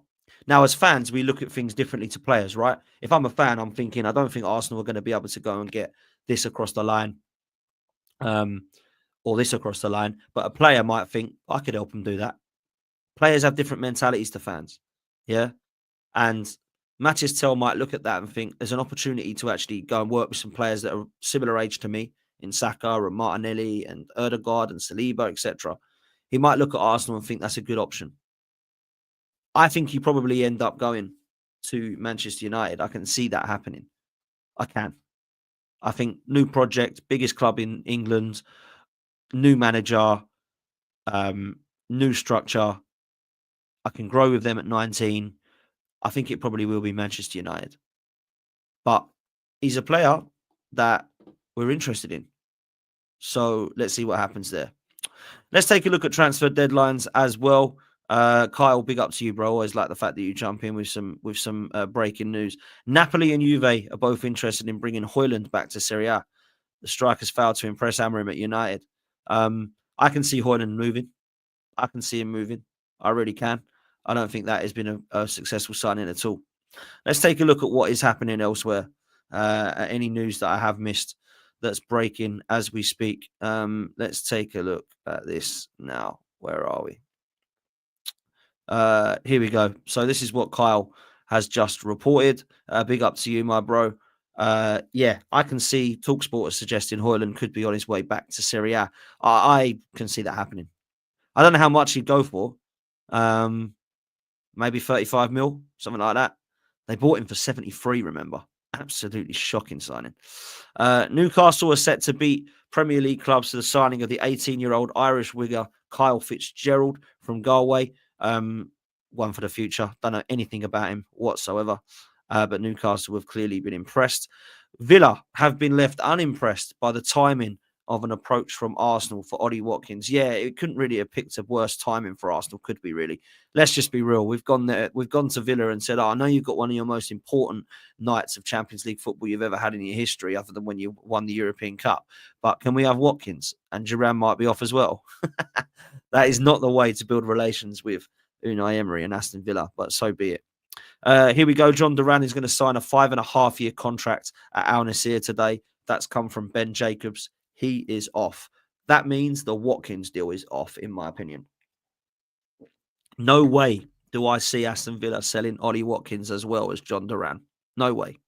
Now, as fans, we look at things differently to players, right? If I'm a fan, I'm thinking, I don't think Arsenal are going to be able to go and get this across the line or this across the line. But a player might think, I could help them do that. Players have different mentalities to fans. Yeah. And Mathys Tel might look at that and think there's an opportunity to actually go and work with some players that are similar age to me in Saka and Martinelli and Ødegaard and Saliba, etc. He might look at Arsenal and think that's a good option. I think he probably end up going to Manchester United. I can see that happening. I can. I think new project, biggest club in England, new manager, new structure. I can grow with them at 19. I think it probably will be Manchester United. But he's a player that we're interested in. So let's see what happens there. Let's take a look at transfer deadlines as well. Kyle, big up to you, bro. Always like the fact that you jump in with some breaking news. Napoli and Juve are both interested in bringing Højlund back to Serie A. The strikers failed to impress Amorim at United. I can see Højlund moving. I can see him moving. I really can. I don't think that has been a successful signing at all. Let's take a look at what is happening elsewhere. Any news that I have missed that's breaking as we speak. Let's take a look at this now. Where are we? Here we go. So this is what Kyle has just reported. Big up to you, my bro. Yeah, I can see TalkSport suggesting Højlund could be on his way back to Serie A. I can see that happening. I don't know how much he'd go for. Maybe 35 mil, something like that. They bought him for 73, remember. Absolutely shocking signing. Newcastle are set to beat Premier League clubs to the signing of the 18-year-old Irish winger Kyle Fitzgerald from Galway. One for the future. Don't know anything about him whatsoever. But Newcastle have clearly been impressed. Villa have been left unimpressed by the timing of an approach from Arsenal for Ollie Watkins. Yeah, it couldn't really have picked a worse timing for Arsenal, could we really? Let's just be real. We've gone there. We've gone to Villa and said, I know you've got one of your most important nights of Champions League football you've ever had in your history, other than when you won the European Cup. But can we have Watkins? And Duran might be off as well. That is not the way to build relations with Unai Emery and Aston Villa, but so be it. Here we go. John Duran is going to sign a 5.5-year contract at Al Nassr today. That's come from Ben Jacobs. He is off. That means the Watkins deal is off, in my opinion. No way do I see Aston Villa selling Ollie Watkins as well as John Duran. No way.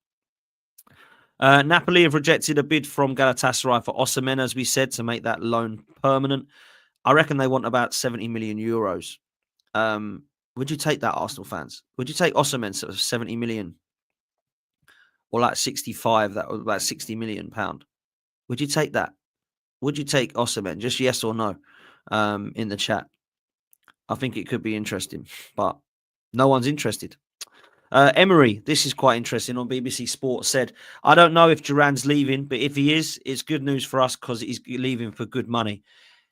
Napoli have rejected a bid from Galatasaray for Osimhen, as we said, to make that loan permanent. I reckon they want about 70 million euros. Would you take that, Arsenal fans? Would you take Osimhen sort of 70 million? Or like 65, that was about 60 million pound. Would you take that? Would you take Osimhen? Just yes or no in the chat. I think it could be interesting, but no one's interested. Emery, this is quite interesting, on BBC Sport said, I don't know if Duran's leaving, but if he is, it's good news for us because he's leaving for good money.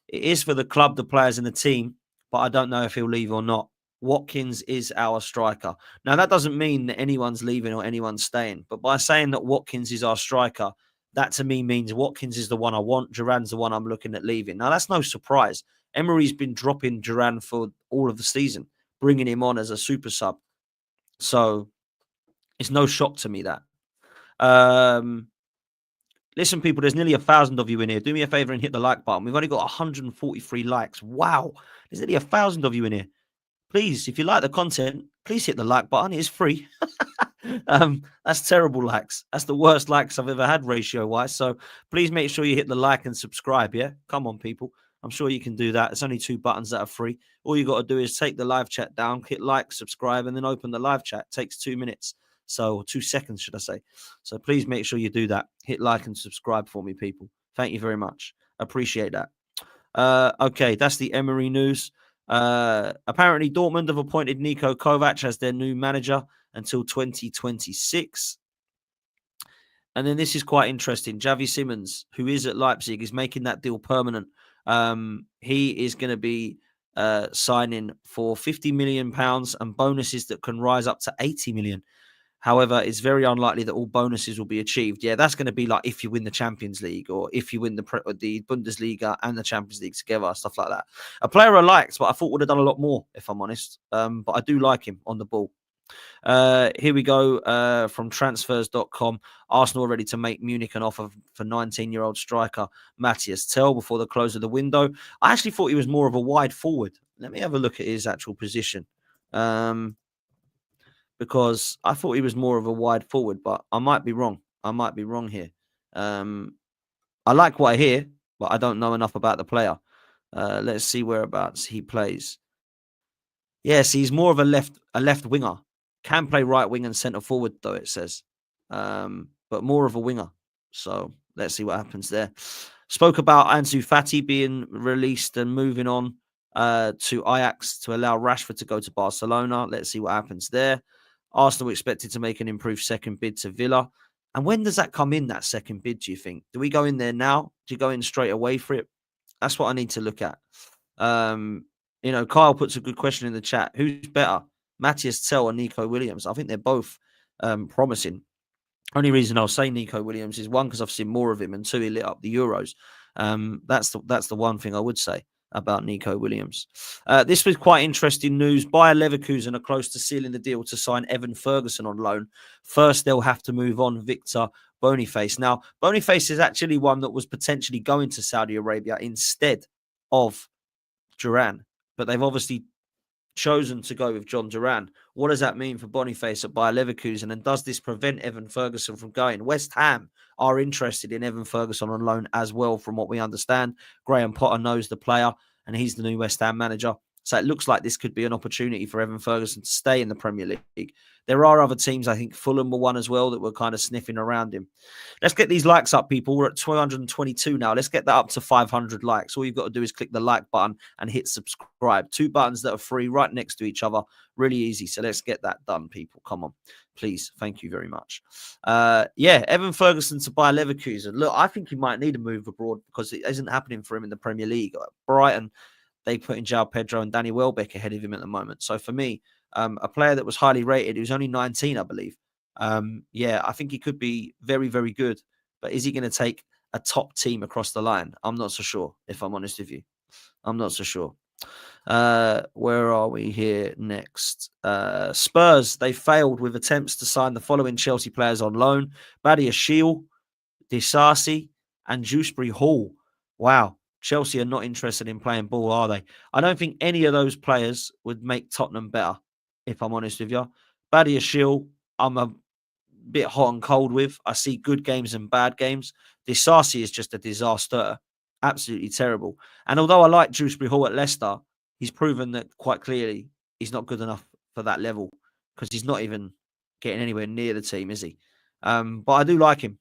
It is for the club, the players and the team, but I don't know if he'll leave or not. Watkins is our striker. Now, that doesn't mean that anyone's leaving or anyone's staying, but by saying that Watkins is our striker, That to me means Watkins is the one I want. Duran's the one I'm looking at leaving. Now, that's no surprise. Emery's been dropping Duran for all of the season, bringing him on as a super sub. So it's no shock to me that. Listen, people, there's nearly 1,000 of you in here. Do me a favor and hit the like button. We've only got 143 likes. Wow. There's nearly 1,000 of you in here. Please, if you like the content, please hit the like button. It is free. That's terrible likes. That's the worst likes I've ever had ratio-wise. So please make sure you hit the like and subscribe, yeah? Come on, people. I'm sure you can do that. It's only 2 buttons that are free. All you got to do is take the live chat down, hit like, subscribe, and then open the live chat. It takes 2 minutes. So 2 seconds, should I say. So please make sure you do that. Hit like and subscribe for me, people. Thank you very much. Appreciate that. Okay, that's the Emery news. Apparently, Dortmund have appointed Niko Kovac as their new manager until 2026. And then this is quite interesting. Xavi Simons, who is at Leipzig, is making that deal permanent. He is going to be signing for £50 million and bonuses that can rise up to 80 million. However, it's very unlikely that all bonuses will be achieved. Yeah, that's going to be like if you win the Champions League or if you win the Bundesliga and the Champions League together, stuff like that. A player I liked, but I thought would have done a lot more, if I'm honest. But I do like him on the ball. Here we go from transfers.com. Arsenal are ready to make Munich an offer for 19-year-old striker Mathys Tel before the close of the window. I actually thought he was more of a wide forward. Let me have a look at his actual position. Because I thought he was more of a wide forward, but I might be wrong. I might be wrong here. I like what I hear, but I don't know enough about the player. Let's see whereabouts he plays. Yes, he's more of a left winger. Can play right wing and centre forward, though, it says. But more of a winger. So let's see what happens there. Spoke about Ansu Fati being released and moving on to Ajax to allow Rashford to go to Barcelona. Let's see what happens there. Arsenal expected to make an improved second bid to Villa. And when does that come in, that second bid, do you think? Do we go in there now? Do you go in straight away for it? That's what I need to look at. Kyle puts a good question in the chat. Who's better, Mathys Tel or Nico Williams? I think they're both promising. Only reason I'll say Nico Williams is 1, because I've seen more of him, and 2, he lit up the Euros. That's the one thing I would say about Nico Williams. This was quite interesting news. Bayer Leverkusen are close to sealing the deal to sign Evan Ferguson on loan. First, they'll have to move on Victor Boniface. Now, Boniface is actually one that was potentially going to Saudi Arabia instead of Duran, but they've obviously chosen to go with John Duran. What does that mean for Boniface at Bayer Leverkusen? And does this prevent Evan Ferguson from going? West Ham are interested in Evan Ferguson on loan as well, from what we understand. Graham Potter knows the player, and he's the new West Ham manager. So it looks like this could be an opportunity for Evan Ferguson to stay in the Premier League. There are other teams, I think Fulham were one as well, that were kind of sniffing around him. Let's get these likes up, people. We're at 222 now. Let's get that up to 500 likes. All you've got to do is click the like button and hit subscribe. 2 buttons that are free right next to each other. Really easy. So let's get that done, people. Come on. Please. Thank you very much. Evan Ferguson to Bayer Leverkusen. Look, I think he might need a move abroad because it isn't happening for him in the Premier League. Brighton, they put in João Pedro and Danny Welbeck ahead of him at the moment. So for me, a player that was highly rated, he was only 19, I believe. I think he could be very, very good. But is he going to take a top team across the line? I'm not so sure, if I'm honest with you. I'm not so sure. Where are we here next? Spurs, they failed with attempts to sign the following Chelsea players on loan: Badiashile, Disasi, and Dewsbury Hall. Wow. Chelsea are not interested in playing ball, are they? I don't think any of those players would make Tottenham better, if I'm honest with you. Badiashile, I'm a bit hot and cold with. I see good games and bad games. Disasi is just a disaster. Absolutely terrible. And although I like Dewsbury Hall at Leicester, he's proven that quite clearly he's not good enough for that level, because he's not even getting anywhere near the team, is he? But I do like him.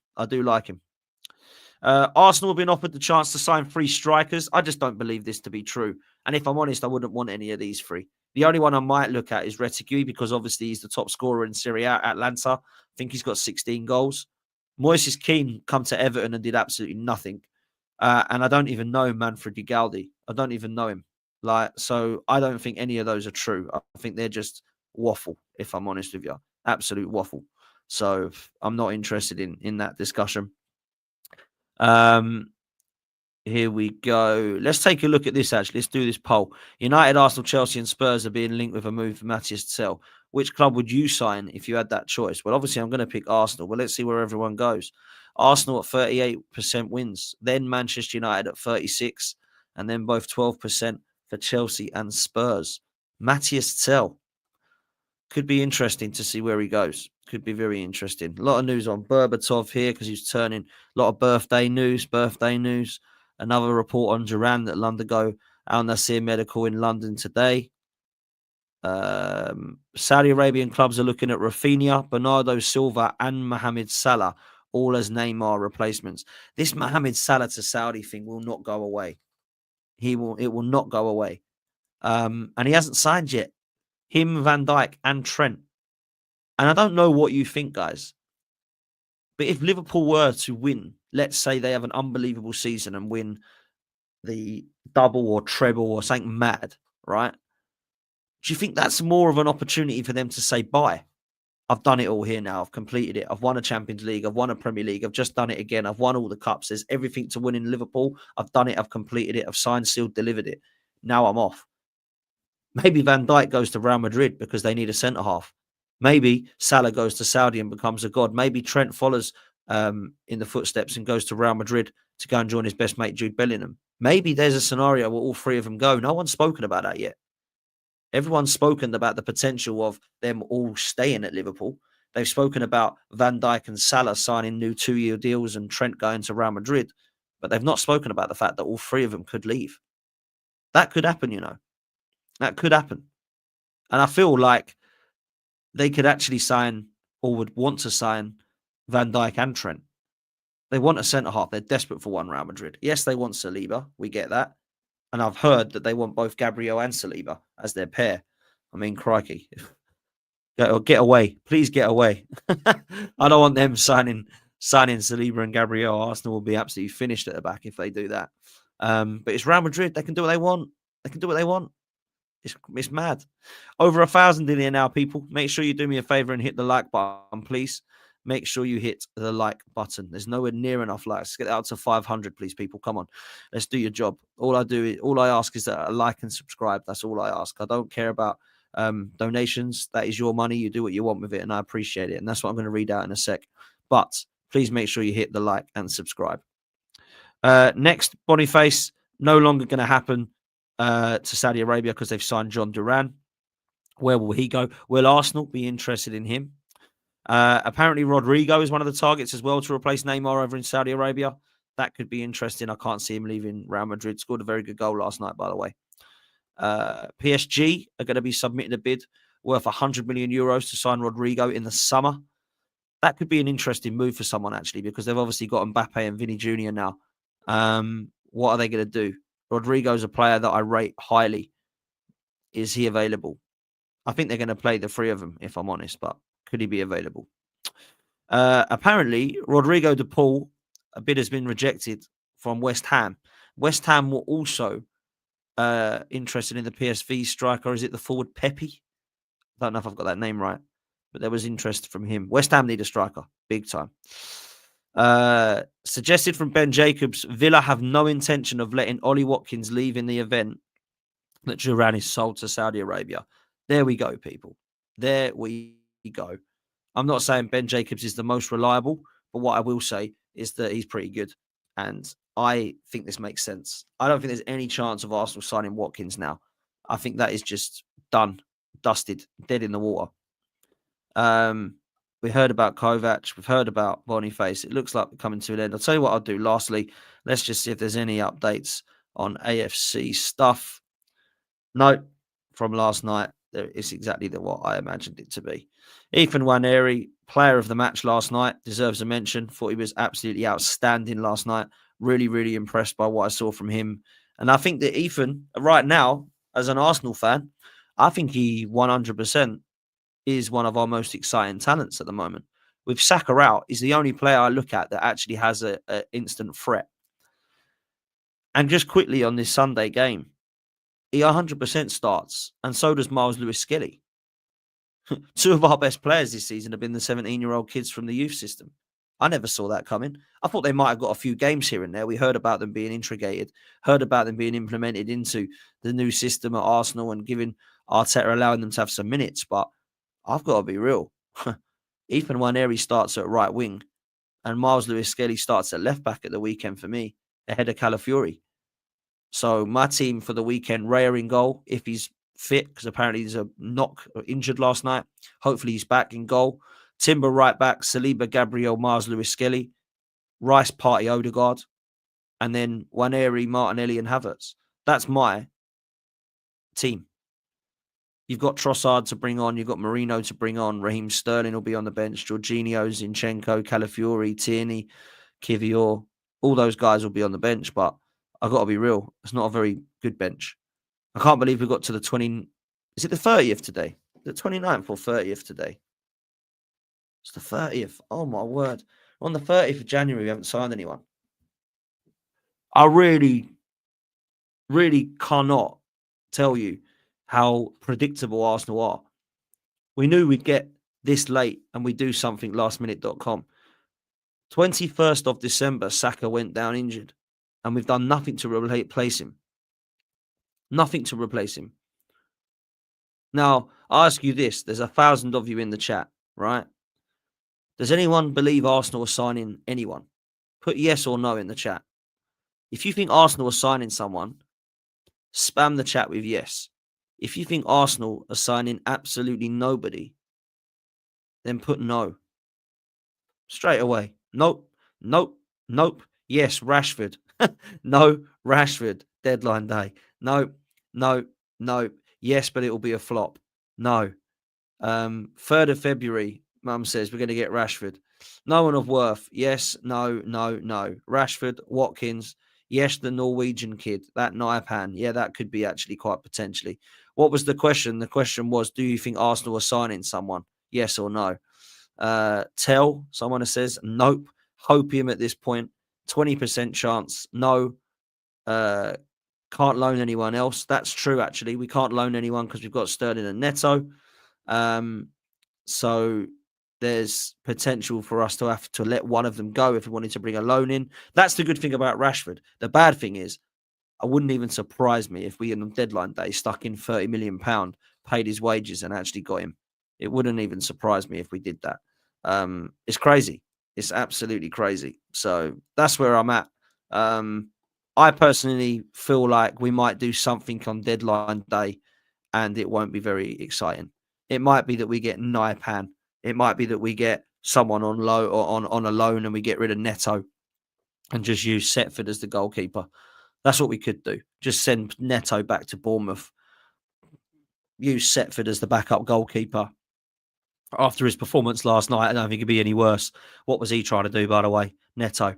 Arsenal have been offered the chance to sign 3 strikers. I just don't believe this to be true. And if I'm honest, I wouldn't want any of these 3. The only one I might look at is Retegui, because obviously he's the top scorer in Serie A at Atlanta. I think he's got 16 goals. Moises Kean come to Everton and did absolutely nothing. And I don't even know Manfred Ugalde. I don't even know him. So I don't think any of those are true. I think they're just waffle, if I'm honest with you. Absolute waffle. So I'm not interested in that discussion. Here we go. Let's take a look at this, actually. Let's do this poll. United, Arsenal, Chelsea and Spurs are being linked with a move for Mathys Tel. Which club would you sign if you had that choice? Well, obviously, I'm going to pick Arsenal, but let's see where everyone goes. Arsenal at 38% wins, then Manchester United at 36, and then both 12% for Chelsea and Spurs. Mathys Tel. Could be interesting to see where he goes. Could be very interesting. A lot of news on Berbatov here because he's turning. A lot of birthday news. Another report on Duran that undergo Al Nasser Medical in London today. Saudi Arabian clubs are looking at Rafinha, Bernardo Silva, and Mohamed Salah, all as Neymar replacements. This Mohamed Salah to Saudi thing will not go away. It will not go away. And he hasn't signed yet. Him, Van Dijk, and Trent. And I don't know what you think, guys. But if Liverpool were to win, let's say they have an unbelievable season and win the double or treble or something mad, right? Do you think that's more of an opportunity for them to say, bye? I've done it all here now. I've completed it. I've won a Champions League. I've won a Premier League. I've just done it again. I've won all the cups. There's everything to win in Liverpool. I've done it. I've completed it. I've signed, sealed, delivered it. Now I'm off. Maybe Van Dijk goes to Real Madrid because they need a centre-half. Maybe Salah goes to Saudi and becomes a god. Maybe Trent follows in the footsteps and goes to Real Madrid to go and join his best mate, Jude Bellingham. Maybe there's a scenario where all three of them go. No one's spoken about that yet. Everyone's spoken about the potential of them all staying at Liverpool. They've spoken about Van Dijk and Salah signing new 2-year deals and Trent going to Real Madrid. But they've not spoken about the fact that all three of them could leave. That could happen, you know. That could happen. And I feel like they could actually sign or would want to sign Van Dijk and Trent. They want a centre-half. They're desperate for one, Real Madrid. Yes, they want Saliba. We get that. And I've heard that they want both Gabriel and Saliba as their pair. I mean, crikey. Get away. Please get away. I don't want them signing Saliba and Gabriel. Arsenal will be absolutely finished at the back if they do that. But it's Real Madrid. They can do what they want. It's mad. Over 1,000 in here now, people. Make sure you do me a favor and hit the like button, please. Make sure you hit the like button. There's nowhere near enough likes. Let's get out to 500, please, people. Come on. Let's do your job. All I ask is that a like and subscribe. That's all I ask. I don't care about donations. That is your money. You do what you want with it, and I appreciate it. And that's what I'm going to read out in a sec. But please make sure you hit the like and subscribe. Next, Boniface, no longer going to happen to Saudi Arabia because they've signed John Duran. Where will he go? Will Arsenal be interested in him? Apparently, Rodrigo is one of the targets as well to replace Neymar over in Saudi Arabia. That could be interesting. I can't see him leaving Real Madrid. Scored a very good goal last night, by the way. PSG are going to be submitting a bid worth 100 million euros to sign Rodrigo in the summer. That could be an interesting move for someone, actually, because they've obviously got Mbappe and Vinny Jr. now. What are they going to do? Rodrigo's a player that I rate highly. Is he available? I think they're going to play the three of them, if I'm honest, but could he be available? Apparently, Rodrigo de Paul, a bid has been rejected from West Ham. West Ham were also interested in the PSV striker. Is it the forward Pepe? I don't know if I've got that name right, but there was interest from him. West Ham need a striker, big time. Suggested from Ben Jacobs, Villa have no intention of letting Ollie Watkins leave in the event that Duran is sold to Saudi Arabia. There we go, people. There we go. I'm not saying Ben Jacobs is the most reliable, but what I will say is that he's pretty good. And I think this makes sense. I don't think there's any chance of Arsenal signing Watkins now. I think that is just done, dusted, dead in the water. We heard about Kovac. We've heard about Boniface. It looks like we're coming to an end. I'll tell you what I'll do. Lastly, let's just see if there's any updates on AFC stuff. No, from last night, it's exactly what I imagined it to be. Ethan Nwaneri, player of the match last night, deserves a mention. Thought he was absolutely outstanding last night. Really, really impressed by what I saw from him. And I think that Ethan, right now, as an Arsenal fan, I think he 100% is one of our most exciting talents at the moment. With Saka out, he's the only player I look at that actually has an instant threat. And just quickly on this Sunday game, he 100% starts, and so does Miles Lewis-Skelly. Two of our best players this season have been the 17-year-old kids from the youth system. I never saw that coming. I thought they might have got a few games here and there. We heard about them being integrated, heard about them being implemented into the new system at Arsenal and giving Arteta allowing them to have some minutes. But I've got to be real. Ethan Nwaneri starts at right wing and Miles Lewis-Skelly starts at left back at the weekend for me, ahead of Calafiori. So my team for the weekend, Raya in goal, if he's fit, because apparently he's a knock or injured last night. Hopefully he's back in goal. Timber right back, Saliba, Gabriel, Miles Lewis-Skelly, Rice, Partey, Odegaard, and then Nwaneri, Martinelli, and Havertz. That's my team. You've got Trossard to bring on. You've got Marino to bring on. Raheem Sterling will be on the bench. Jorginho, Zinchenko, Calafiori, Tierney, Kivior. All those guys will be on the bench, but I've got to be real. It's not a very good bench. I can't believe we got to the 20... Is it the 30th today? The 29th or 30th today? It's the 30th. Oh, my word. On the 30th of January, we haven't signed anyone. I really cannot tell you how predictable Arsenal are. We knew we'd get this late and we do something lastminute.com. 21st of December, Saka went down injured and we've done nothing to replace him. Nothing to replace him. Now, I ask you this. There's 1,000 of you in the chat, right? Does anyone believe Arsenal are signing anyone? Put yes or no in the chat. If you think Arsenal are signing someone, spam the chat with yes. If you think Arsenal are signing absolutely nobody, then put no. Straight away. Nope. Nope. Nope. Yes, Rashford. No, Rashford. Deadline day. No. No. No. Yes, but it will be a flop. No. 3rd of February, Mum says we're going to get Rashford. No one of worth. Yes. No. No. No. Rashford. Watkins. Yes, the Norwegian kid. That Naipan. Yeah, that could be actually quite potentially. What was the question? The question was, do you think Arsenal are signing someone? Yes or no? Tel, someone says, nope. Hopium at this point. 20% chance. No. Can't loan anyone else. That's true, actually. We can't loan anyone because we've got Sterling and Neto. So there's potential for us to have to let one of them go if we wanted to bring a loan in. That's the good thing about Rashford. The bad thing is, I wouldn't even surprise me if we on deadline day stuck in £30 million, paid his wages and actually got him. It wouldn't even surprise me if we did that. It's crazy. It's absolutely crazy. So that's where I'm at. I personally feel like we might do something on deadline day and it won't be very exciting. It might be that we get Naipan. It might be that we get someone on low or on a loan and we get rid of Neto and just use Setford as the goalkeeper. That's what we could do. Just send Neto back to Bournemouth. Use Setford as the backup goalkeeper. After his performance last night, I don't think it could be any worse. What was he trying to do, by the way? Neto.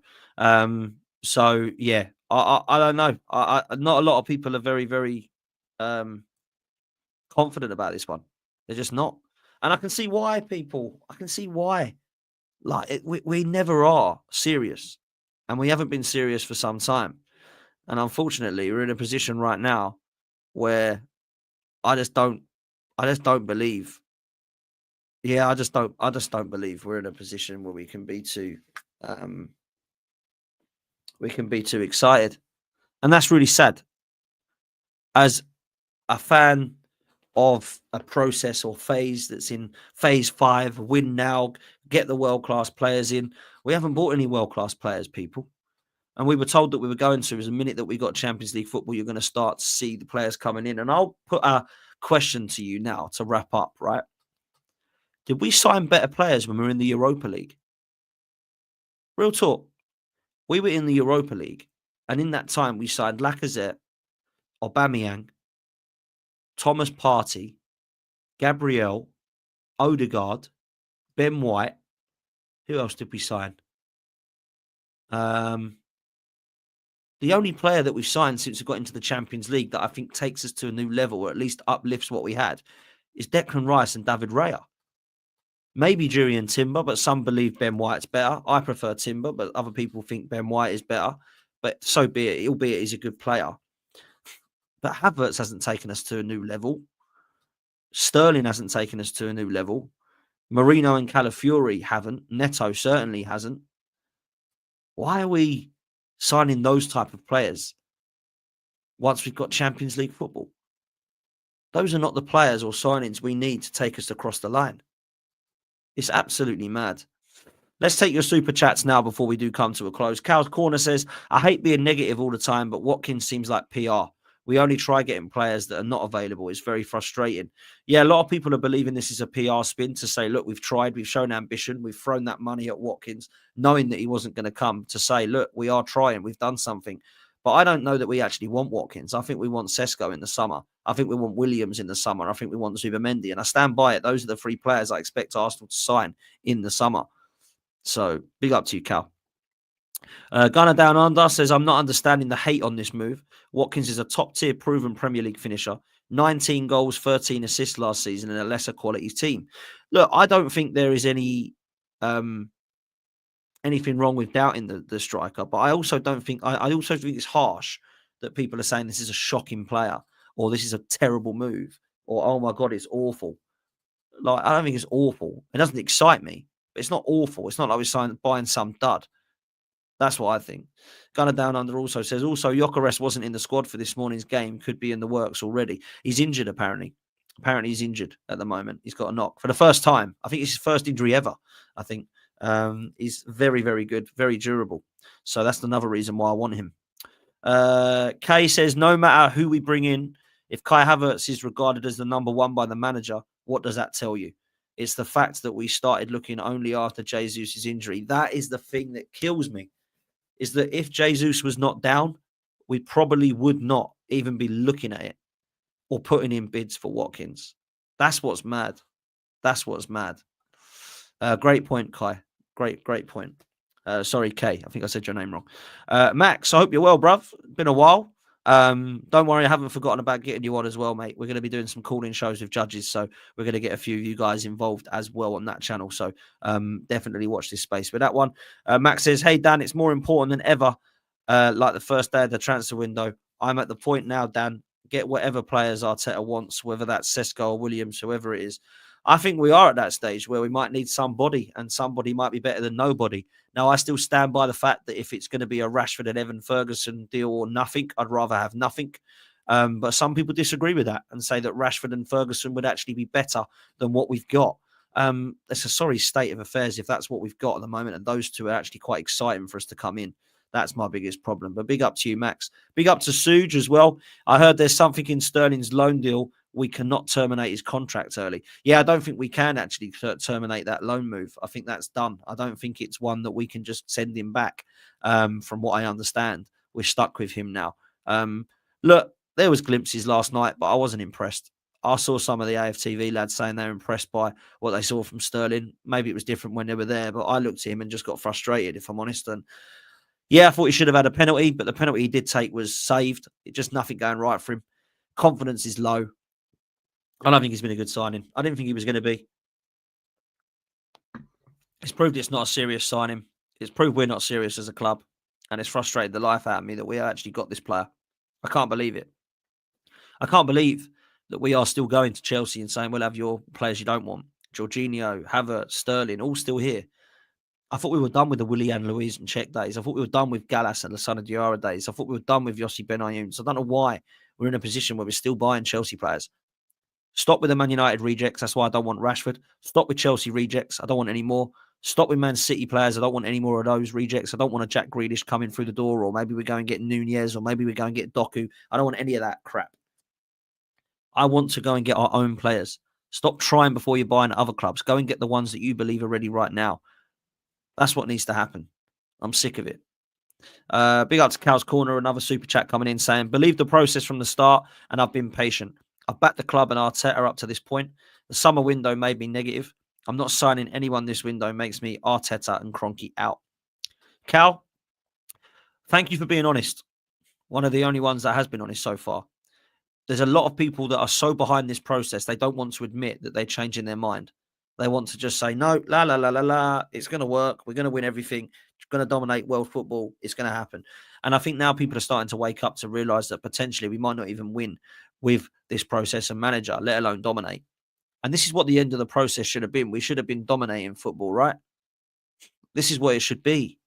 So, yeah, I don't know. Not a lot of people are very, very confident about this one. They're just not. And I can see why people, Like, we never are serious. And we haven't been serious for some time. And unfortunately, we're in a position right now where I just don't believe. Yeah, I just don't believe we're in a position where we can be too excited. And that's really sad. As a fan of a process or phase that's in phase 5, win now, get the world-class players in. We haven't bought any world-class players, people. And we were told that we were going to, as a minute that we got Champions League football, you're going to start to see the players coming in. And I'll put a question to you now to wrap up, right? Did we sign better players when we were in the Europa League? Real talk. We were in the Europa League, and in that time we signed Lacazette, Aubameyang, Thomas Partey, Gabriel, Odegaard, Ben White. Who else did we sign? The only player that we've signed since we got into the Champions League that I think takes us to a new level, or at least uplifts what we had, is Declan Rice and David Raya. Maybe Julian Timber, but some believe Ben White's better. I prefer Timber, but other people think Ben White is better. But so be it, albeit he's a good player. But Havertz hasn't taken us to a new level. Sterling hasn't taken us to a new level. Marino and Calafiori haven't. Neto certainly hasn't. Why are we signing those type of players once we've got Champions League football? Those are not the players or signings we need to take us across the line. It's absolutely mad. Let's take your super chats now before we do come to a close. Cal's Corner says, I hate being negative all the time, but Watkins seems like PR. We only try getting players that are not available. It's very frustrating. Yeah, a lot of people are believing this is a PR spin to say, look, we've tried, we've shown ambition, we've thrown that money at Watkins, knowing that he wasn't going to come, to say, look, we are trying, we've done something. But I don't know that we actually want Watkins. I think we want Sesko in the summer. I think we want Williams in the summer. I think we want Zubamendi. And I stand by it. Those are the three players I expect Arsenal to sign in the summer. So big up to you, Cal. Gunner Down Under says, I'm not understanding the hate on this move. Watkins is a top-tier proven Premier League finisher. 19 goals, 13 assists last season in a lesser quality team. Look, I don't think there is anything wrong with doubting the striker, but I also don't think I also think it's harsh that people are saying this is a shocking player or this is a terrible move or oh my god, it's awful. Like, I don't think it's awful. It doesn't excite me, but it's not awful. It's not like we're buying some dud. That's what I think. Gunner Down Under also says, also, Gyökeres wasn't in the squad for this morning's game. Could be in the works already. He's injured, apparently. Apparently, he's injured at the moment. He's got a knock for the first time. I think it's his first injury ever, I think. He's very, very good, very durable. So that's another reason why I want him. Kay says, no matter who we bring in, if Kai Havertz is regarded as the number one by the manager, what does that tell you? It's the fact that we started looking only after Jesus' injury. That is the thing that kills me, is that if Jesus was not down, we probably would not even be looking at it or putting in bids for Watkins. That's what's mad. That's what's mad. Great point, Kai. Great point. Sorry, Kay. I think I said your name wrong. Max, I hope you're well, bruv. Been a while. Don't worry, I haven't forgotten about getting you on as well, mate. We're going to be doing some calling shows with judges, so we're going to get a few of you guys involved as well on that channel. So definitely watch this space. With that one, Max says, hey, Dan, it's more important than ever, like the first day of the transfer window. I'm at the point now, Dan, get whatever players Arteta wants, whether that's Sesko or Williams, whoever it is. I think we are at that stage where we might need somebody, and somebody might be better than nobody. Now, I still stand by the fact that if it's going to be a Rashford and Evan Ferguson deal or nothing, I'd rather have nothing. But some people disagree with that and say that Rashford and Ferguson would actually be better than what we've got. It's a sorry state of affairs if that's what we've got at the moment, and those two are actually quite exciting for us to come in. That's my biggest problem. But big up to you, Max. Big up to Suge as well. I heard there's something in Sterling's loan deal. We cannot terminate his contract early. Yeah, I don't think we can actually terminate that loan move. I think that's done. I don't think it's one that we can just send him back. From what I understand, we're stuck with him now. Look, there was glimpses last night, but I wasn't impressed. I saw some of the AFTV lads saying they're impressed by what they saw from Sterling. Maybe it was different when they were there, but I looked at him and just got frustrated, if I'm honest. And yeah, I thought he should have had a penalty, but the penalty he did take was saved. It just nothing going right for him. Confidence is low. I don't think he's been a good signing. I didn't think he was going to be. It's proved it's not a serious signing. It's proved we're not serious as a club. And it's frustrated the life out of me that we actually got this player. I can't believe it. I can't believe that we are still going to Chelsea and saying, we'll have your players you don't want. Jorginho, Havertz, Sterling, all still here. I thought we were done with the Willian Luiz and Czech days. I thought we were done with Gallas and Lassana Diarra days. I thought we were done with Yossi Benayoun. So I don't know why we're in a position where we're still buying Chelsea players. Stop with the Man United rejects. That's why I don't want Rashford. Stop with Chelsea rejects. I don't want any more. Stop with Man City players. I don't want any more of those rejects. I don't want a Jack Grealish coming through the door, or maybe we go and get Nunez, or maybe we go and get Doku. I don't want any of that crap. I want to go and get our own players. Stop trying before you're buying other clubs. Go and get the ones that you believe are ready right now. That's what needs to happen. I'm sick of it. Big up to Cal's Corner, another super chat coming in saying, believe the process from the start, and I've been patient. I've backed the club and Arteta up to this point. The summer window made me negative. I'm not signing anyone this window. Makes me Arteta and Kroenke out. Cal, thank you for being honest. One of the only ones that has been honest so far. There's a lot of people that are so behind this process, they don't want to admit that they're changing their mind. They want to just say, no, la, la, la, la, la, it's going to work. We're going to win everything. It's going to dominate world football. It's going to happen. And I think now people are starting to wake up to realise that potentially we might not even win with this process and manager, let alone dominate. And this is what the end of the process should have been. We should have been dominating football, right? This is what it should be.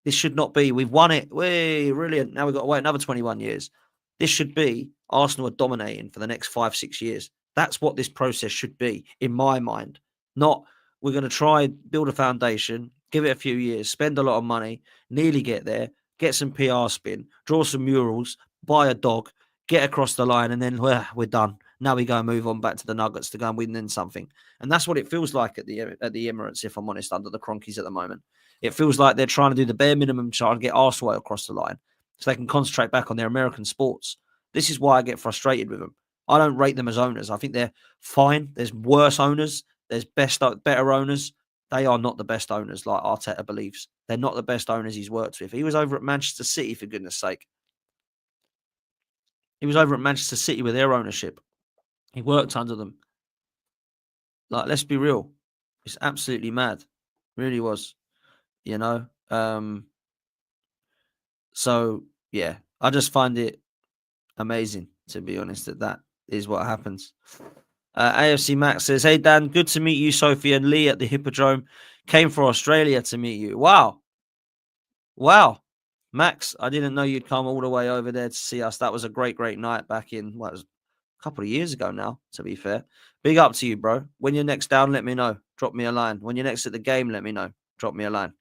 This should not be. We've won it. Way brilliant. Now we've got to wait another 21 years. This should be Arsenal are dominating for the next 5-6 years. That's what this process should be, in my mind. Not we're going to try and build a foundation, give it a few years, spend a lot of money, nearly get there, get some PR spin, draw some murals, buy a dog, get across the line, and then we're done. Now we go and move on back to the Nuggets to go and win then something. And that's what it feels like at the Emirates, if I'm honest, under the Cronkies at the moment. It feels like they're trying to do the bare minimum, trying to get Arsenal across the line so they can concentrate back on their American sports. This is why I get frustrated with them. I don't rate them as owners. I think they're fine. There's worse owners. There's better owners. They are not the best owners, like Arteta believes. They're not the best owners he's worked with. He was over at Manchester City, for goodness sake. He was over at Manchester City with their ownership. He worked under them. Like, let's be real. It's absolutely mad. Really was. You know? So, yeah, I just find it amazing, to be honest, that is what happens. AFC Max says, hey, Dan, good to meet you. Sophie and Lee at the Hippodrome. Came for Australia to meet you. Wow. Max, I didn't know you'd come all the way over there to see us. That was a great, great night back in, it was a couple of years ago now, to be fair. Big up to you, bro. When you're next down, let me know. Drop me a line. When you're next at the game, let me know. Drop me a line.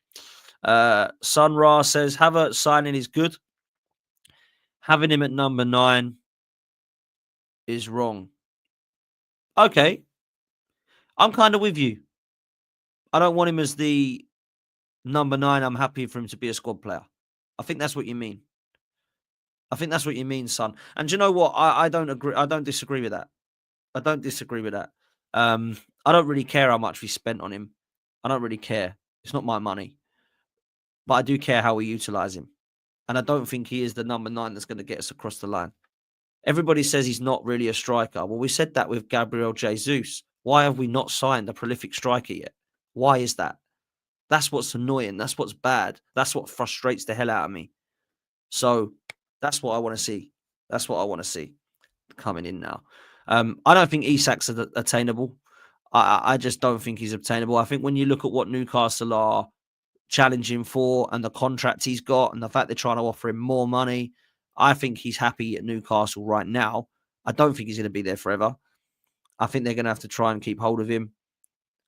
Sun Ra says, Havertz signing is good. Having him at number 9 is wrong. Okay. I'm kind of with you. I don't want him as the number 9. I'm happy for him to be a squad player. I think that's what you mean. I think that's what you mean, son. And do you know what? I don't agree. I don't disagree with that. I don't really care how much we spent on him. I don't really care. It's not my money. But I do care how we utilize him. And I don't think he is the number 9 that's going to get us across the line. Everybody says he's not really a striker. Well, we said that with Gabriel Jesus. Why have we not signed a prolific striker yet? Why is that? That's what's annoying. That's what's bad. That's what frustrates the hell out of me. So that's what I want to see. That's what I want to see coming in now. I don't think Isak's attainable. I just don't think he's obtainable. I think when you look at what Newcastle are challenging for and the contract he's got and the fact they're trying to offer him more money, I think he's happy at Newcastle right now. I don't think he's going to be there forever. I think they're going to have to try and keep hold of him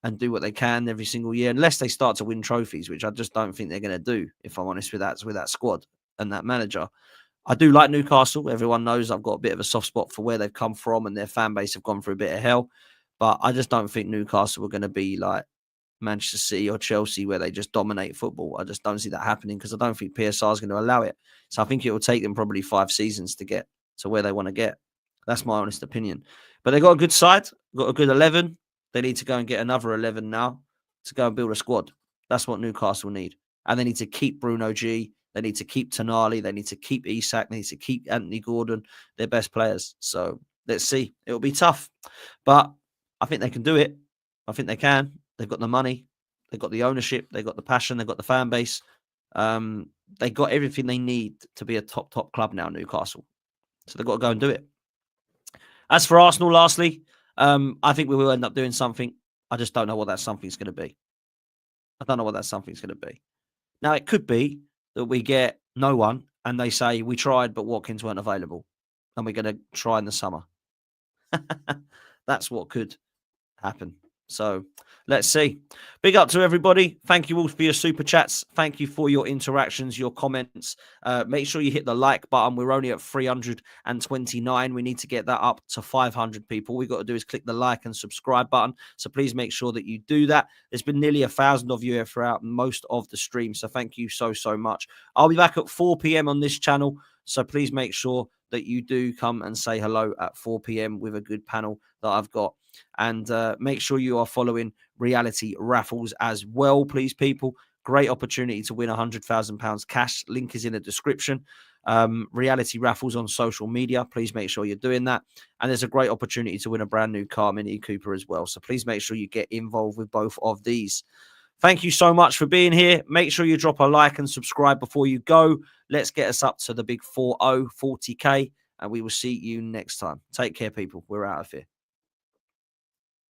and do what they can every single year, unless they start to win trophies, which I just don't think they're going to do, if I'm honest with that squad and that manager. I do like Newcastle. Everyone knows I've got a bit of a soft spot for where they've come from and their fan base have gone through a bit of hell. But I just don't think Newcastle are going to be like Manchester City or Chelsea where they just dominate football. I just don't see that happening because I don't think PSR is going to allow it. So I think it will take them probably 5 seasons to get to where they want to get. That's my honest opinion. But they got a good side, got a good 11. They need to go and get another 11 now to go and build a squad. That's what Newcastle need. And they need to keep Bruno G. They need to keep Tonali. They need to keep Isak. They need to keep Anthony Gordon, their best players. So let's see. It'll be tough. But I think they can do it. I think they can. They've got the money. They've got the ownership. They've got the passion. They've got the fan base. They got everything they need to be a top club now, Newcastle. So they've got to go and do it. As for Arsenal, lastly, I think we will end up doing something. I just don't know what that something's going to be. I don't know what that something's going to be. Now, it could be that we get no one and they say, we tried, but Watkins weren't available. And we're going to try in the summer. That's what could happen. So let's see. Big up to everybody. Thank you all for your super chats. Thank you for your interactions, your comments. Make sure you hit the like button. We're only at 329. We need to get that up to 500 people. All we've got to do is click the like and subscribe button. So please make sure that you do that. There's been nearly 1,000 of you here throughout most of the stream. So thank you so much. I'll be back at 4 p.m. on this channel. So please make sure that you do come and say hello at 4 p.m. with a good panel that I've got. And make sure you are following Reality Raffles as well, please, people. Great opportunity to win £100,000 cash. Link is in the description. Reality Raffles on social media. Please make sure you're doing that. And there's a great opportunity to win a brand new car, Mini Cooper, as well. So please make sure you get involved with both of these. Thank you so much for being here. Make sure you drop a like and subscribe before you go. Let's get us up to the big 40K, and we will see you next time. Take care, people. We're out of here.